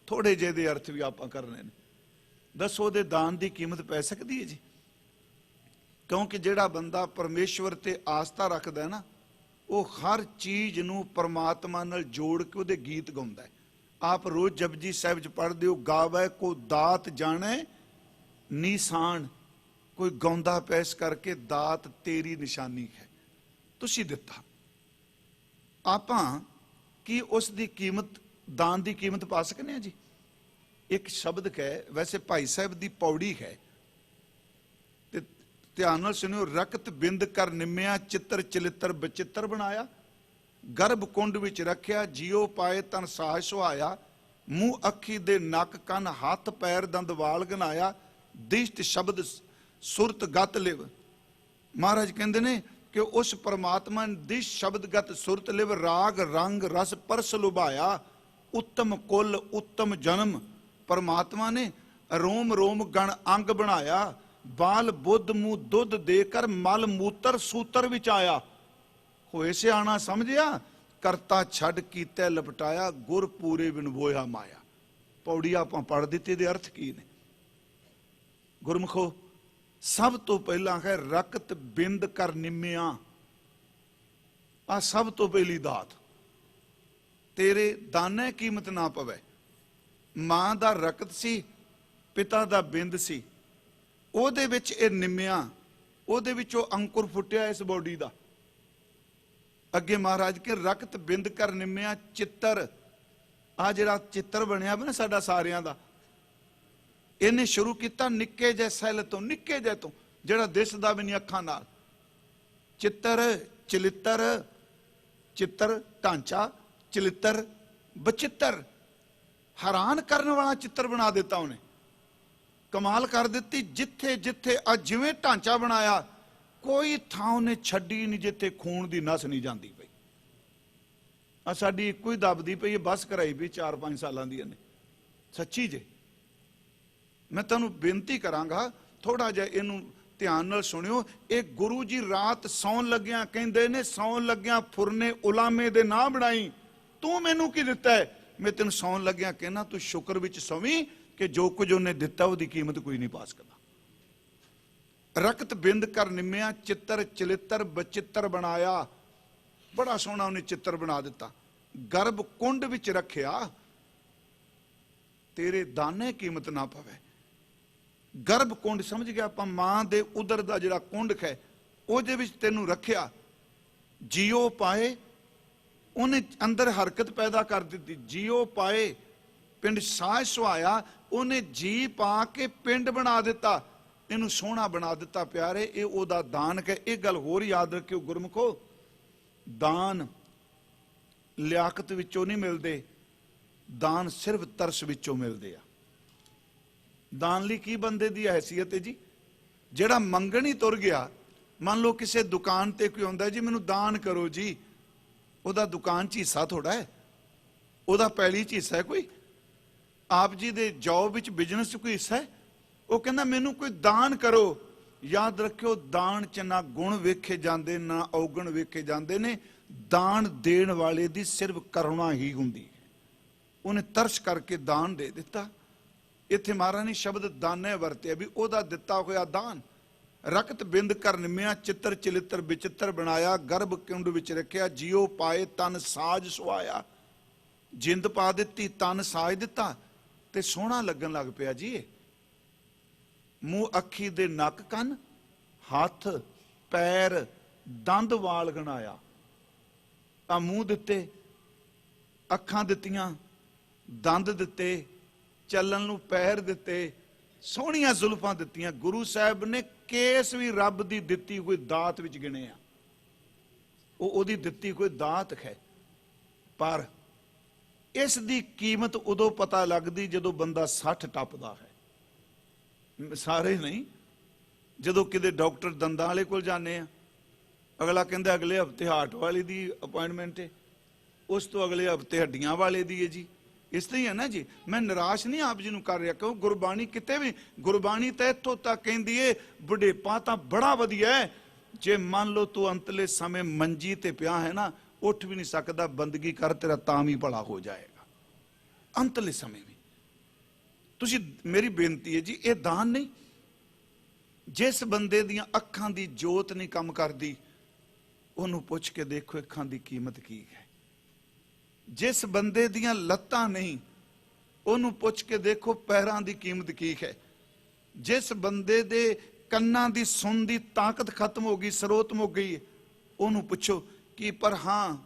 ਥੋੜੇ ਜਿਹੇ ਦੇ ਅਰਥ ਵੀ ਆਪਾਂ ਕਰਨੇ ਨੇ। ਦੱਸੋ ਉਹਦੇ ਦਾਨ ਦੀ ਕੀਮਤ ਪੈ ਸਕਦੀ ਹੈ ਜੀ? ਕਿਉਂਕਿ ਜਿਹੜਾ ਬੰਦਾ ਪਰਮੇਸ਼ਵਰ ਤੇ ਆਸਥਾ ਰੱਖਦਾ ਨਾ, ਉਹ ਹਰ ਚੀਜ਼ ਨੂੰ ਪਰਮਾਤਮਾ ਨਾਲ ਜੋੜ ਕੇ ਉਹਦੇ ਗੀਤ ਗਾਉਂਦਾ ਹੈ। ਆਪ ਰੋਜ਼ ਜਪਜੀ ਸਾਹਿਬ ਚ ਪੜ੍ਹਦੇ ਹੋ, ਗਾਵੇ ਕੋ ਦਾਤ ਜਾਣੇ ਨਿਸ਼ਾਨ। ਕੋਈ ਗਾਉਂਦਾ ਪਿਆ ਇਸ ਕਰਕੇ ਦਾਤ ਤੇਰੀ ਨਿਸ਼ਾਨੀ ਹੈ, ਤੁਸੀਂ ਦਿੱਤਾ। ਆਪਾਂ ਕੀ ਉਸ ਦੀ ਕੀਮਤ, ਦਾਨ ਦੀ ਕੀਮਤ ਪਾ ਸਕਨੇ ਆ ਜੀ? ਇੱਕ ਸ਼ਬਦ ਹੈ, ਵੈਸੇ ਭਾਈ ਸਾਹਿਬ ਦੀ ਪੌੜੀ ਹੈ, ਤੇ ਧਿਆਨ ਨਾਲ ਸੁਣਿਓ। ਰਕਤ ਬਿੰਦ ਕਰ ਨਿੰਮਿਆ, ਚਿੱਤਰ ਚਲਿੱਤਰ ਬਚਿੱਤਰ ਬਣਾਇਆ। ਗਰਭ ਕੁੰਡ ਵਿੱਚ ਰੱਖਿਆ, ਜੀਓ ਪਾਏ ਤਨ ਸਾਜ ਸੁਹਾਇਆ। ਮੂੰਹ ਅੱਖੀ ਦੇ ਨੱਕ ਕੰਨ ਹੱਥ ਪੈਰ ਦੰਦ ਵਾਲ ਗਨਾਇਆ। ਦਿਸ਼ਟ ਸ਼ਬਦ ਸੁਰਤ ਗਤ ਲਿਵ। ਮਹਾਰਾਜ ਕਹਿੰਦੇ ਨੇ ਕਿ ਉਸ ਪਰਮਾਤਮਾ ਨੇ ਦਿਸ਼ ਸ਼ਬਦ ਗਤ ਸੁਰਤ ਲਿਵ, ਰਾਗ ਰੰਗ ਰਸ ਪਰਸ ਲੁਭਾਇਆ। ਉੱਤਮ ਕੁਲ ਉੱਤਮ ਜਨਮ, ਪਰਮਾਤਮਾ ਨੇ ਰੋਮ ਰੋਮ ਗਣ ਅੰਗ ਬਣਾਇਆ। ਬਾਲ ਬੁੱਧ ਮੂੰਹ ਦੁੱਧ ਦੇ ਕਰ, ਮਲ ਮੂਤਰ ਸੂਤਰ ਵਿੱਚ ਆਇਆ। ਹੋਏ ਸਿਆਣਾ ਸਮਝਿਆ, ਕਰਤਾ ਛੱਡ ਕੀਤੇ ਲਪਟਾਇਆ। ਗੁਰ ਪੂਰੇ ਬਿਨ ਬੋਇਆ ਮਾਇਆ। ਪੌੜੀ ਆਪਾਂ ਪੜ੍ਹ ਦਿੱਤੀ, ਇਹਦੇ ਅਰਥ ਕੀ ਨੇ? ਗੁਰਮੁਖੋ, ਸਭ ਤੋਂ ਪਹਿਲਾਂ ਹੈ ਰਕਤ ਬਿੰਦ ਕਰ ਨਿੰਮਿਆ। ਆ ਸਭ ਤੋਂ ਪਹਿਲੀ ਦਾਤ। ਤੇਰੇ ਦਾਨੇ ਕੀਮਤ ਨਾ ਪਵੇ। ਮਾਂ ਦਾ ਰਕਤ ਸੀ, ਪਿਤਾ ਦਾ ਬਿੰਦ ਸੀ, ਉਹਦੇ ਵਿੱਚ ਇਹ ਨਿੰਮਿਆ, ਉਹਦੇ ਵਿੱਚੋਂ ਅੰਕੁਰ ਫੁੱਟਿਆ ਇਸ ਬੋਡੀ ਦਾ। ਅੱਗੇ ਮਹਾਰਾਜ ਕੇ ਰਕਤ ਬਿੰਦ ਕਰ ਨਿੰਮਿਆ ਚਿੱਤਰ। ਆ ਜਿਹੜਾ ਚਿੱਤਰ ਬਣਿਆ ਵਾ ਨਾ ਸਾਡਾ ਸਾਰਿਆਂ ਦਾ, ਇਹਨੇ ਸ਼ੁਰੂ ਕੀਤਾ ਨਿੱਕੇ ਜਿਹੇ ਸੈੱਲ ਤੋਂ, ਨਿੱਕੇ ਜਿਹੇ ਤੋਂ, ਜਿਹੜਾ ਦਿਸਦਾ ਵੀ ਨਹੀਂ ਅੱਖਾਂ ਨਾਲ। ਚਿੱਤਰ, ਚਲਿੱਤਰ, ਚਿੱਤਰ ਢਾਂਚਾ, ਚਲਿੱਤਰ ਬਚਿੱਤਰ। ਹੈਰਾਨ ਕਰਨ ਵਾਲਾ ਚਿੱਤਰ ਬਣਾ ਦਿੱਤਾ ਉਹਨੇ, ਕਮਾਲ ਕਰ ਦਿੱਤੀ। ਜਿੱਥੇ ਜਿੱਥੇ ਅੱਜ ਜਿਵੇਂ ਢਾਂਚਾ ਬਣਾਇਆ, ਕੋਈ ਥਾਂ ਉਹਨੇ ਛੱਡੀ ਨਹੀਂ ਜਿੱਥੇ ਖੂਨ ਦੀ ਨਸ ਨਹੀਂ ਜਾਂਦੀ ਪਈ। ਆ ਸਾਡੀ ਇੱਕੋ ਹੀ ਦੱਬਦੀ ਪਈ, ਬੱਸ ਕਰਾਈ ਵੀ 4-5 ਸਾਲਾਂ ਦੀ ਇਹਨੇ, ਸੱਚੀ ਜੇ। ਮੈਂ ਤੁਹਾਨੂੰ ਬੇਨਤੀ ਕਰਾਂਗਾ ਥੋੜਾ ਜਿਹਾ ਇਹਨੂੰ ਧਿਆਨ ਨਾਲ ਸੁਣਿਓ। ਇਹ ਗੁਰੂ ਜੀ ਰਾਤ ਸੌਣ ਲੱਗਿਆਂ ਕਹਿੰਦੇ ਨੇ, ਸੌਣ ਲੱਗਿਆਂ ਫੁਰਨੇ ਉਲਾਮੇ ਦੇ ਨਾ ਬਣਾਈ, ਤੂੰ ਮੈਨੂੰ ਕੀ ਦਿੱਤਾ ਹੈ। ਮੈਂ ਤੈਨੂੰ ਸੌਣ ਲੱਗਿਆਂ ਕਹਿਣਾ, ਤੂੰ ਸ਼ੁਕਰ ਵਿੱਚ ਸੌਵੀਂ ਕਿ ਜੋ ਕੁਝ ਉਹਨੇ ਦਿੱਤਾ ਉਹਦੀ ਕੀਮਤ ਕੋਈ ਨਹੀਂ ਪਾ ਸਕਦਾ। ਰਕਤ ਬਿੰਦ ਕਰ ਨਿੰਮਿਆ ਚਿੱਤਰ ਚਲਿੱਤਰ ਬਚਿੱਤਰ ਬਣਾਇਆ। ਬੜਾ ਸੋਹਣਾ ਉਹਨੇ ਚਿੱਤਰ ਬਣਾ ਦਿੱਤਾ। ਗਰਭ ਕੁੰਡ ਵਿੱਚ ਰੱਖਿਆ, ਤੇਰੇ ਦਾਨੇ ਕੀਮਤ ਨਾ ਪਵੇ। ਗਰਭ ਕੁੰਡ ਸਮਝ ਗਿਆ ਆਪਾਂ, ਮਾਂ ਦੇ ਉਦਰ ਦਾ ਜਿਹੜਾ ਕੁੰਡ ਹੈ ਉਹਦੇ ਵਿੱਚ ਤੈਨੂੰ ਰੱਖਿਆ। ਜੀਓ ਪਾਏ, ਉਹਨੇ ਅੰਦਰ ਹਰਕਤ ਪੈਦਾ ਕਰ ਦਿੱਤੀ। ਜੀਓ ਪਾਏ ਪਿੰਡ ਸਾਜ ਸੁਹਾਇਆ, ਉਹਨੇ ਜੀ ਪਾ ਕੇ ਪਿੰਡ ਬਣਾ ਦਿੱਤਾ, ਇਹਨੂੰ ਸੋਹਣਾ ਬਣਾ ਦਿੱਤਾ। ਪਿਆਰੇ, ਇਹ ਉਹਦਾ ਦਾਨ ਹੈ। ਇਹ ਗੱਲ ਹੋਰ ਯਾਦ ਰੱਖਿਓ ਗੁਰਮੁਖੋ, ਦਾਨ ਲਿਆਕਤ ਵਿੱਚੋਂ ਨਹੀਂ ਮਿਲਦੇ, ਦਾਨ ਸਿਰਫ ਤਰਸ ਵਿੱਚੋਂ ਮਿਲਦੇ ਆ। ਦਾਨ ਲਈ ਕੀ ਬੰਦੇ ਦੀ ਹੈਸੀਅਤ ਹੈ ਜੀ? ਜਿਹੜਾ ਮੰਗਣ ਹੀ ਤੁਰ ਗਿਆ, ਮੰਨ ਲਓ ਕਿਸੇ ਦੁਕਾਨ ਤੇ ਕੋਈ ਆਉਂਦਾ ਜੀ ਮੈਨੂੰ ਦਾਨ ਕਰੋ ਜੀ, ਉਹਦਾ ਦੁਕਾਨ 'ਚ ਹਿੱਸਾ ਥੋੜਾ ਹੈ, ਉਹਦਾ ਪੈਲੀ 'ਚ ਹਿੱਸਾ ਹੈ ਕੋਈ? ਆਪ ਜੀ ਦੇ ਜੌਬ ਵਿੱਚ ਬਿਜ਼ਨਸ 'ਚ ਕੋਈ ਹਿੱਸਾ ਹੈ? ਉਹ ਕਹਿੰਦਾ ਮੈਨੂੰ ਕੋਈ ਦਾਨ ਕਰੋ। ਯਾਦ ਰੱਖਿਓ, ਦਾਨ 'ਚ ਨਾ ਗੁਣ ਵੇਖੇ ਜਾਂਦੇ ਨਾ ਔਗਣ ਵੇਖੇ ਜਾਂਦੇ ਨੇ। ਦਾਨ ਦੇਣ ਵਾਲੇ ਦੀ ਸਿਰਫ ਕਰੁਣਾ ਹੀ ਹੁੰਦੀ ਹੈ। ਉਹਨੇ ਤਰਸ ਕਰਕੇ ਦਾਨ ਦੇ ਦਿੱਤਾ। ਇੱਥੇ ਮਹਾਰਾਜ ਨੇ ਸ਼ਬਦ ਦਾਨੇ ਵਰਤਿਆ ਵੀ ਉਹਦਾ ਦਿੱਤਾ ਹੋਇਆ ਦਾਨ। ਰਕਤ ਬਿੰਦ ਕਰ ਨਿੰਮਿਆ ਚਿੱਤਰ ਚਲਿੱਤਰ ਵਿਚਿੱਤਰ ਬਣਾਇਆ। ਗਰਭ ਕੁੰਡ ਵਿੱਚ ਰੱਖਿਆ, ਜੀਓ ਪਾਏ ਤਨ ਸਾਜ ਸੁਹਾਇਆ। ਜਿੰਦ ਪਾ ਦਿੱਤੀ, ਤਨ ਸਾਜ ਦਿੱਤਾ ਤੇ ਸੋਹਣਾ ਲੱਗਣ ਲੱਗ ਪਿਆ ਜੀ। ਮੂੰਹ ਅੱਖੀ ਦੇ ਨੱਕ ਕੰਨ, ਹੱਥ ਪੈਰ ਦੰਦ ਵਾਲ ਗਣਾਇਆ। ਆ ਮੂੰਹ ਦਿੱਤੇ, ਅੱਖਾਂ ਦਿੱਤੀਆਂ, ਦੰਦ ਦਿੱਤੇ, ਚੱਲਣ ਨੂੰ ਪੈਰ ਦਿੱਤੇ, ਸੋਹਣੀਆਂ ਜ਼ੁਲਫਾਂ ਦਿੱਤੀਆਂ। ਗੁਰੂ ਸਾਹਿਬ ਨੇ ਕੇਸ ਵੀ ਰੱਬ ਦੀ ਦਿੱਤੀ ਕੋਈ ਦਾਤ ਵਿੱਚ ਗਿਣੇ ਆ। ਉਹਦੀ ਦਿੱਤੀ ਕੋਈ ਦਾਤ ਹੈ। ਪਰ ਇਸ ਦੀ ਕੀਮਤ ਉਦੋਂ ਪਤਾ ਲੱਗਦੀ ਜਦੋਂ ਬੰਦਾ 60 ਟੱਪਦਾ ਹੈ। ਸਾਰੇ ਨਹੀਂ। ਜਦੋਂ ਕਿਤੇ ਡਾਕਟਰ ਦੰਦਾਂ ਵਾਲੇ ਕੋਲ ਜਾਂਦੇ ਆ, ਅਗਲਾ ਕਹਿੰਦਾ ਅਗਲੇ ਹਫਤੇ ਹਾਰਟ ਵਾਲੇ ਦੀ ਅਪਾਇੰਟਮੈਂਟ ਹੈ, ਉਸ ਤੋਂ ਅਗਲੇ ਹਫਤੇ ਹੱਡੀਆਂ ਵਾਲੇ ਦੀ ਹੈ ਜੀ। ਇਸ ਤਰ੍ਹਾਂ ਹੀ ਹੈ ਨਾ ਜੀ। ਮੈਂ ਨਿਰਾਸ਼ ਨਹੀਂ ਆਪ ਜੀ ਨੂੰ ਕਰ ਰਿਹਾ, ਕਿਉਂ ਗੁਰਬਾਣੀ ਕਿਤੇ ਵੀ, ਗੁਰਬਾਣੀ ਤਾਂ ਇੱਥੋਂ ਤੱਕ ਕਹਿੰਦੀ ਏ ਬੁਢੇਪਾ ਤਾਂ ਬੜਾ ਵਧੀਆ ਹੈ। ਜੇ ਮੰਨ ਲਓ ਤੂੰ ਅੰਤਲੇ ਸਮੇਂ ਮੰਜੀ ਤੇ ਪਿਆ ਹੈ ਨਾ, ਉੱਠ ਵੀ ਨਹੀਂ ਸਕਦਾ, ਬੰਦਗੀ ਕਰ, ਤੇਰਾ ਤਾਂ ਵੀ ਭਲਾ ਹੋ ਜਾਏਗਾ ਅੰਤਲੇ ਸਮੇਂ ਵੀ। ਤੁਸੀਂ, ਮੇਰੀ ਬੇਨਤੀ ਹੈ ਜੀ, ਇਹ ਦਾਨ ਨਹੀਂ। ਜਿਸ ਬੰਦੇ ਦੀਆਂ ਅੱਖਾਂ ਦੀ ਜੋਤ ਨਹੀਂ ਕੰਮ ਕਰਦੀ, ਉਹਨੂੰ ਪੁੱਛ ਕੇ ਦੇਖੋ ਅੱਖਾਂ ਦੀ ਕੀਮਤ ਕੀ ਹੈ। ਜਿਸ ਬੰਦੇ ਦੀਆਂ ਲੱਤਾਂ ਨਹੀਂ, ਉਹਨੂੰ ਪੁੱਛ ਕੇ ਦੇਖੋ ਪੈਰਾਂ ਦੀ ਕੀਮਤ ਕੀ ਹੈ। ਜਿਸ ਬੰਦੇ ਦੇ ਕੰਨਾਂ ਦੀ ਸੁਣ ਦੀ ਤਾਕਤ ਖਤਮ ਹੋ ਗਈ, ਸਰੋਤ ਮੁੱਕ ਗਈ, ਉਹਨੂੰ ਪੁੱਛੋ ਕਿ। ਪਰ ਹਾਂ,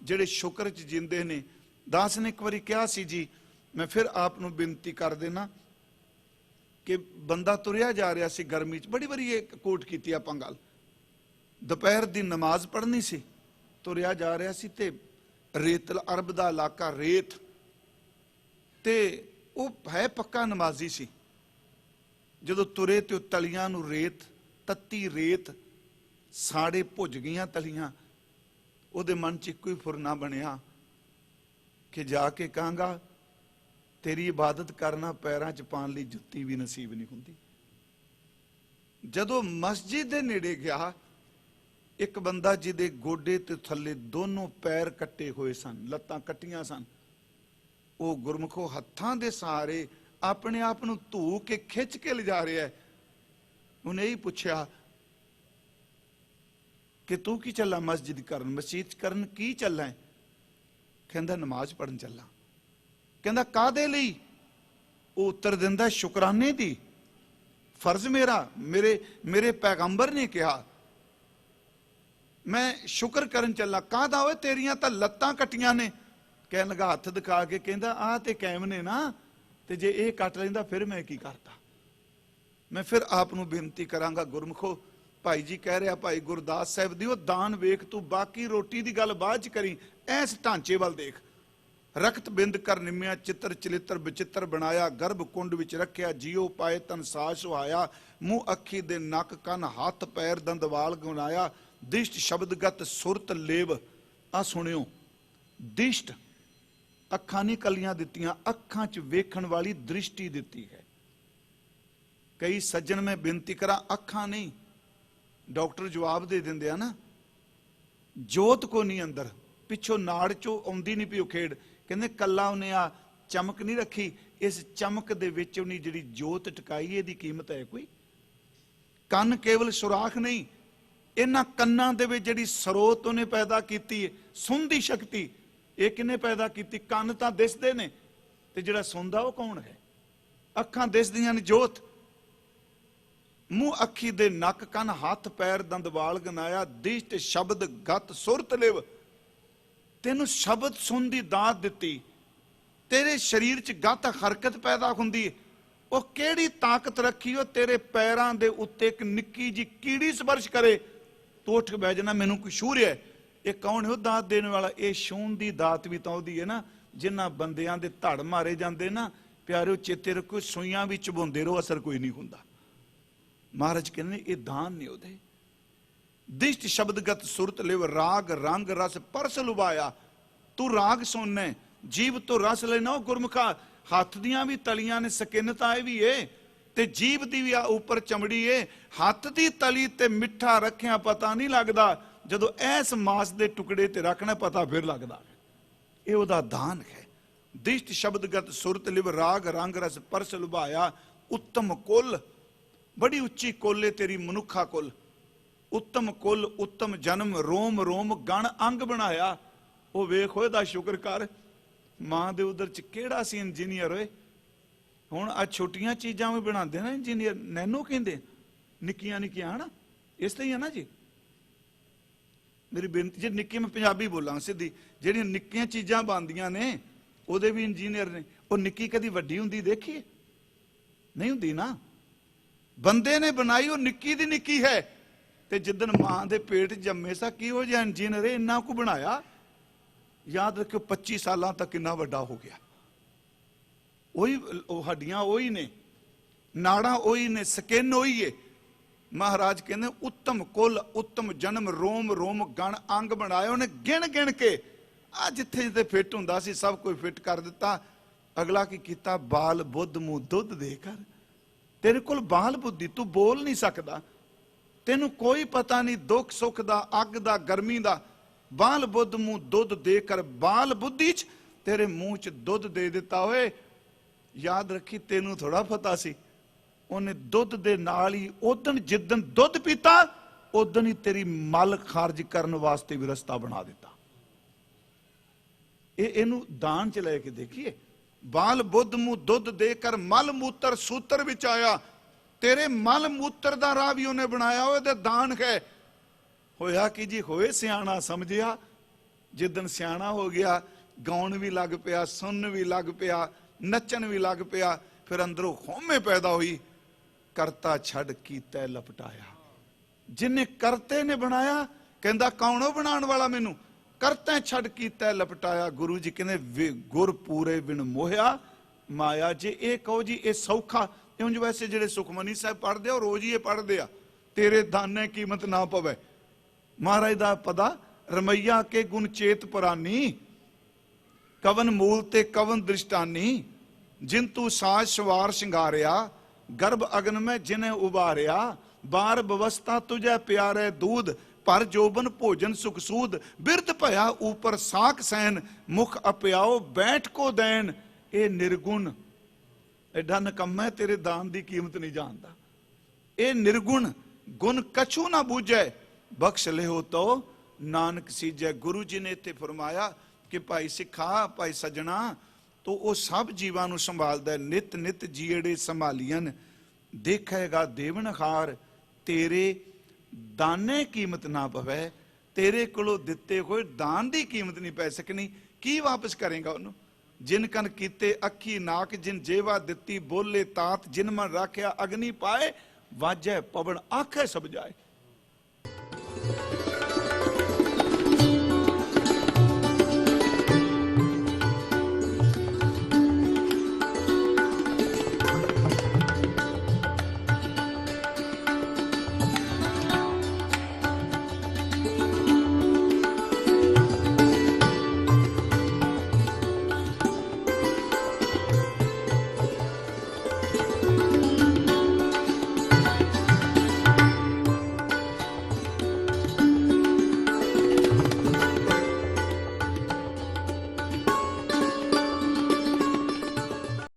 ਜਿਹੜੇ ਸ਼ੁਕਰ 'ਚ ਜਿੰਦੇ ਨੇ, ਦਾਸ ਨੇ ਇੱਕ ਵਾਰੀ ਕਿਹਾ ਸੀ ਜੀ, ਮੈਂ ਫਿਰ ਆਪ ਨੂੰ ਬੇਨਤੀ ਕਰ ਦੇਣਾ ਕਿ ਬੰਦਾ ਤੁਰਿਆ ਜਾ ਰਿਹਾ ਸੀ ਗਰਮੀ 'ਚ, ਬੜੀ ਵਾਰੀ ਇਹ ਕੋਟ ਕੀਤੀ ਆਪਾਂ ਗੱਲ। ਦੁਪਹਿਰ ਦੀ ਨਮਾਜ਼ ਪੜ੍ਹਨੀ ਸੀ, ਤੁਰਿਆ ਜਾ ਰਿਹਾ ਸੀ ਤੇ ਰੇਤਲ ਅਰਬ ਦਾ ਇਲਾਕਾ, ਰੇਤ, ਤੇ ਉਹ ਹੈ ਪੱਕਾ ਨਮਾਜ਼ੀ ਸੀ। ਜਦੋਂ ਤੁਰੇ ਤੇ ਉਹ ਤਲੀਆਂ ਨੂੰ ਰੇਤ, ਤੱਤੀ ਰੇਤ ਸਾੜੇ ਭੁੱਜ ਗਈਆਂ ਤਲੀਆਂ। ਉਹਦੇ ਮਨ 'ਚ ਇੱਕੋ ਹੀ ਫੁਰਨਾ ਬਣਿਆ ਕਿ ਜਾ ਕੇ ਕਹਾਂਗਾ ਤੇਰੀ ਇਬਾਦਤ ਕਰਨਾ ਪੈਰਾਂ 'ਚ ਪਾਉਣ ਲਈ ਜੁੱਤੀ ਵੀ ਨਸੀਬ ਨਹੀਂ ਹੁੰਦੀ। ਜਦੋਂ ਮਸਜਿਦ ਦੇ ਨੇੜੇ ਗਿਆ, ਇੱਕ ਬੰਦਾ ਜਿਹਦੇ ਗੋਡੇ ਤੇ ਥੱਲੇ ਦੋਨੋਂ ਪੈਰ ਕੱਟੇ ਹੋਏ ਸਨ, ਲੱਤਾਂ ਕੱਟੀਆਂ ਸਨ, ਉਹ ਗੁਰਮੁਖੋ ਹੱਥਾਂ ਦੇ ਸਹਾਰੇ ਆਪਣੇ ਆਪ ਨੂੰ ਧੂ ਕੇ ਖਿੱਚ ਕੇ ਲਿਜਾ ਰਿਹਾ ਹੈ। ਉਹਨੇ ਹੀ ਪੁੱਛਿਆ ਕਿ ਤੂੰ ਕੀ ਚੱਲਾ ਮਸਜਿਦ ਕਰਨ, ਮਸਜਿਦ ਕਰਨ ਕੀ ਚੱਲਾ ਹੈ? ਕਹਿੰਦਾ ਨਮਾਜ਼ ਪੜਨ ਚੱਲਾ। ਕਹਿੰਦਾ ਕਾਹਦੇ ਲਈ? ਉਹ ਉੱਤਰ ਦਿੰਦਾ ਸ਼ੁਕਰਾਨੇ ਦੀ। ਫਰਜ਼ ਮੇਰਾ, ਮੇਰੇ ਪੈਗੰਬਰ ਨੇ ਕਿਹਾ मैं शुक्र करन चला। कहदा ओए तेरियां तां लत्तां कट्टियां ने। कहन लगा हथ दिखा के, कहंदा आ ते कायम ने ना, ते जे ये कट लेंदा फिर मैं की करता। मैं फिर आप नूं बेनती करांगा गुरमुखो, भाई जी कह रहा भाई गुरदास साहब दी, दान वेख तू, बाकी रोटी दी गल बाद च करी, ऐस ढांचे वाल देख। रखत बिंद कर निम्या, चित्र चलित्र विचित्र बनाया, गर्भ कुंड विच रखिया, जियो पाए तन सास सुहाया, मुंह अखी दे नक कन हथ पैर दंदवाल गुनाया, दिष्ट शब्दगत सुरत लेव। आ सुनियो, दिष्ट अखां नहीं कलियां दित्तियां, अखां च वेखण वाली दृष्टि दित्ती है। कई सज्जन मैं बेनती करा, अखां नहीं, डॉक्टर जवाब दे देंदे आ ना, जोत को नहीं अंदर, पिछों नाड़ चो आउंदी नहीं पई खेड़, कहंदे कला उन्हें आ चमक नहीं रखी, इस चमक दे विच उन्हें जिहड़ी जोत टकाई, इहदी कीमत है कोई। कन केवल सुराख नहीं, इन्हां कन्नां दे विच जिहड़ी सरोत उन्हें पैदा कीती है, सुनदी शक्ति, ये किने पैदा कीती? कन तां दिसदे ने, ते जिहड़ा सुनदा वो कौन है? अखां दिसदियां ने जोत। मुंह अखी दे नक कन हथ पैर दंदवाल गनाया, दिष्ट शब्द गत सुरत लिव। तेनू शब्द सुन दी दात दिती, तेरे शरीर च गत हरकत पैदा हुंदी है। वो केड़ी ताकत रखी हो, तेरे पैरां दे उत्ते एक निक्की जी कीड़ी स्पर्श करे तो उठ के बह जाना, मैनू कोई छू रहा है। ये कौन है दात देने वाला? ये छूण दी दात भी तां उहदी है ना, जिन्हां बंदियां दे धड़ मारे जांदे ना, प्यारिओ चेते रखो, सुइयां भी चबोंदे रहो, असर कोई नहीं हुंदा। महाराज कहने ये दान नहीं होते। दिष्ट शब्दगत सुरत लिव, राग रंग रस परस लुभाया। तू राग सुनने, जीव तो रस लेना। गुरमुखा हाथ दियां भी तलियां ने, सकिनता भी है, ते जीव दी भी ऊपर चमड़ी है। हाथ दी तली ते मिठा रखिया पता नहीं लगता, जदों ऐस मांस दे टुकड़े ते रखना पता फिर लगता। ये उहदा दान है। दिष्ट शब्दगत सुरत लिव, राग रंग रस परस लुभाया। उत्तम कुल, बड़ी उच्ची कुल है तेरी मनुखा कुल। उत्तम कुल उत्तम जन्म, रोम रोम गण अंग बनाया। वो वेख होए दा शुक्र कर, मां दे उधर च केड़ा सी इंजीनियर होए। हुण आ छोटियां चीजां भी बनाते ना इंजीनियर, नैनो कहंदे, निक्कियां निक्कियां है ना, इस तरह ही है ना जी। मेरी बेनती, जे निक्की मैं पंजाबी बोलां सीधी, जिहड़ियां निक्कियां चीजां बनदियां ने ਉਹਦੇ भी इंजीनियर ने। वो निक्की कदी वड्डी हुंदी देखी नहीं हुंदी ना, बंदे ने बनाई, वो निक्की दी निक्की है। ते जिदन मां दे पेट जम्मे सा, की हो जिहा इंजीनियर इन्ना को बनाया, याद रखियो 25 साल तक कितना वड्डा हो गया। वही हड्डियां वही ने, नाड़ा वही ने, स्किन वही है। महाराज कहने उत्तम कुल उत्तम जन्म, रोम रोम गण अंग बनाया। उन्हें गिण गिण के आ जिथे जिथे फिट हुंदा सी सब कोई फिट कर दिता। अगला की कीता, बाल बुद्ध मुंह दुध देकर। तेरे कोल बाल बुद्धि, तू बोल नहीं सकता, तेनू कोई पता नहीं दुख सुख दा, अग दा, गर्मी दा। बाल बुद्ध मुंह दुध देकर, बाल बुद्धि च तेरे मुंह च दुध दे दिता। होए याद रखी, तेनू थोड़ा पता सी, उन्हें दुध दे नाल ही उदन जिदन दुध पीता उदन ही तेरी मल खारज करने वास्ते भी रस्ता बना दिता। इनू दान च लेके देखिए, बाल बुद्ध मुंह दुध देकर मल मूत्र सूत्र विच आया। तेरे मल मूत्र दा राह भी उन्हें बनाया। ओदे दान है। होया कि जी होए सियाणा समझिया। जिदन सियाणा हो गया, गाउन भी लग पिया, सुन भी लग पिया, नचन भी लग पिया। फिर अंदरों खौमे पैदा हुई, करता छड़ कीता लपटाया। जिन्हें करते ने बनाया, कहंदा कौन हो बनाने वाला मैनू? करता छड़ कीता लपटाया। गुरु जी कहने गुर पूरे बिन मोहिया माया। जे ये कहो जी ये सौखा, उंज वैसे जेडे सुखमनी साहब पढ़ते हो रोज ही ये पढ़ते आ, तेरे दाने कीमत ना पवे। महाराज दा पता, रमैया के गुण चेत परानी, कवन मूल ते कवन दृष्टानी। जिन तू साज सवार शिंगारिया, गर्भ अग्न में जिन्हें उबारिया। बार व्यवस्था तुझे प्यारे दूध, पर जोबन भोजन सुख सूद। बिरद भया ऊपर साक सैन, मुख अप्याओ बैठ को दैन। ए निर्गुण एडा नकम्मा है, तेरे दान की कीमत नहीं जानता। ए निर्गुण गुण कछु ना बूझे, बख्श ले हो तो नानक सीजे। गुरु जी ने इत्थे फरमाया कि भाई सिखा, भाई सजना, तो वो सब जीवां नूं संभालदा है। नित नित जीड़े संभालियन, देखेगा देवनहार। तेरे दाने कीमत ना पवे, ਤੇਰੇ ਕੋਲੋਂ ਦਿੱਤੇ ਹੋਏ ਦਾਨ ਦੀ ਕੀਮਤ ਨਹੀਂ ਪੈ ਸਕਣੀ, ਕੀ ਵਾਪਸ ਕਰੇਗਾ ਉਹਨੂੰ? ਜਿਨ ਕਨ ਕੀਤੇ ਅੱਖੀ ਨਾਕ, ਜਿਨ ਜੇਵਾ ਦਿੱਤੀ ਬੋਲੇ ਤਾਤ, ਜਿਨ ਮਨ ਰਾਖਿਆ ਅਗਨੀ ਪਾਏ, ਵਾਜੈ ਪਵਨ ਆਖੇ ਸਭ ਜਾਏ।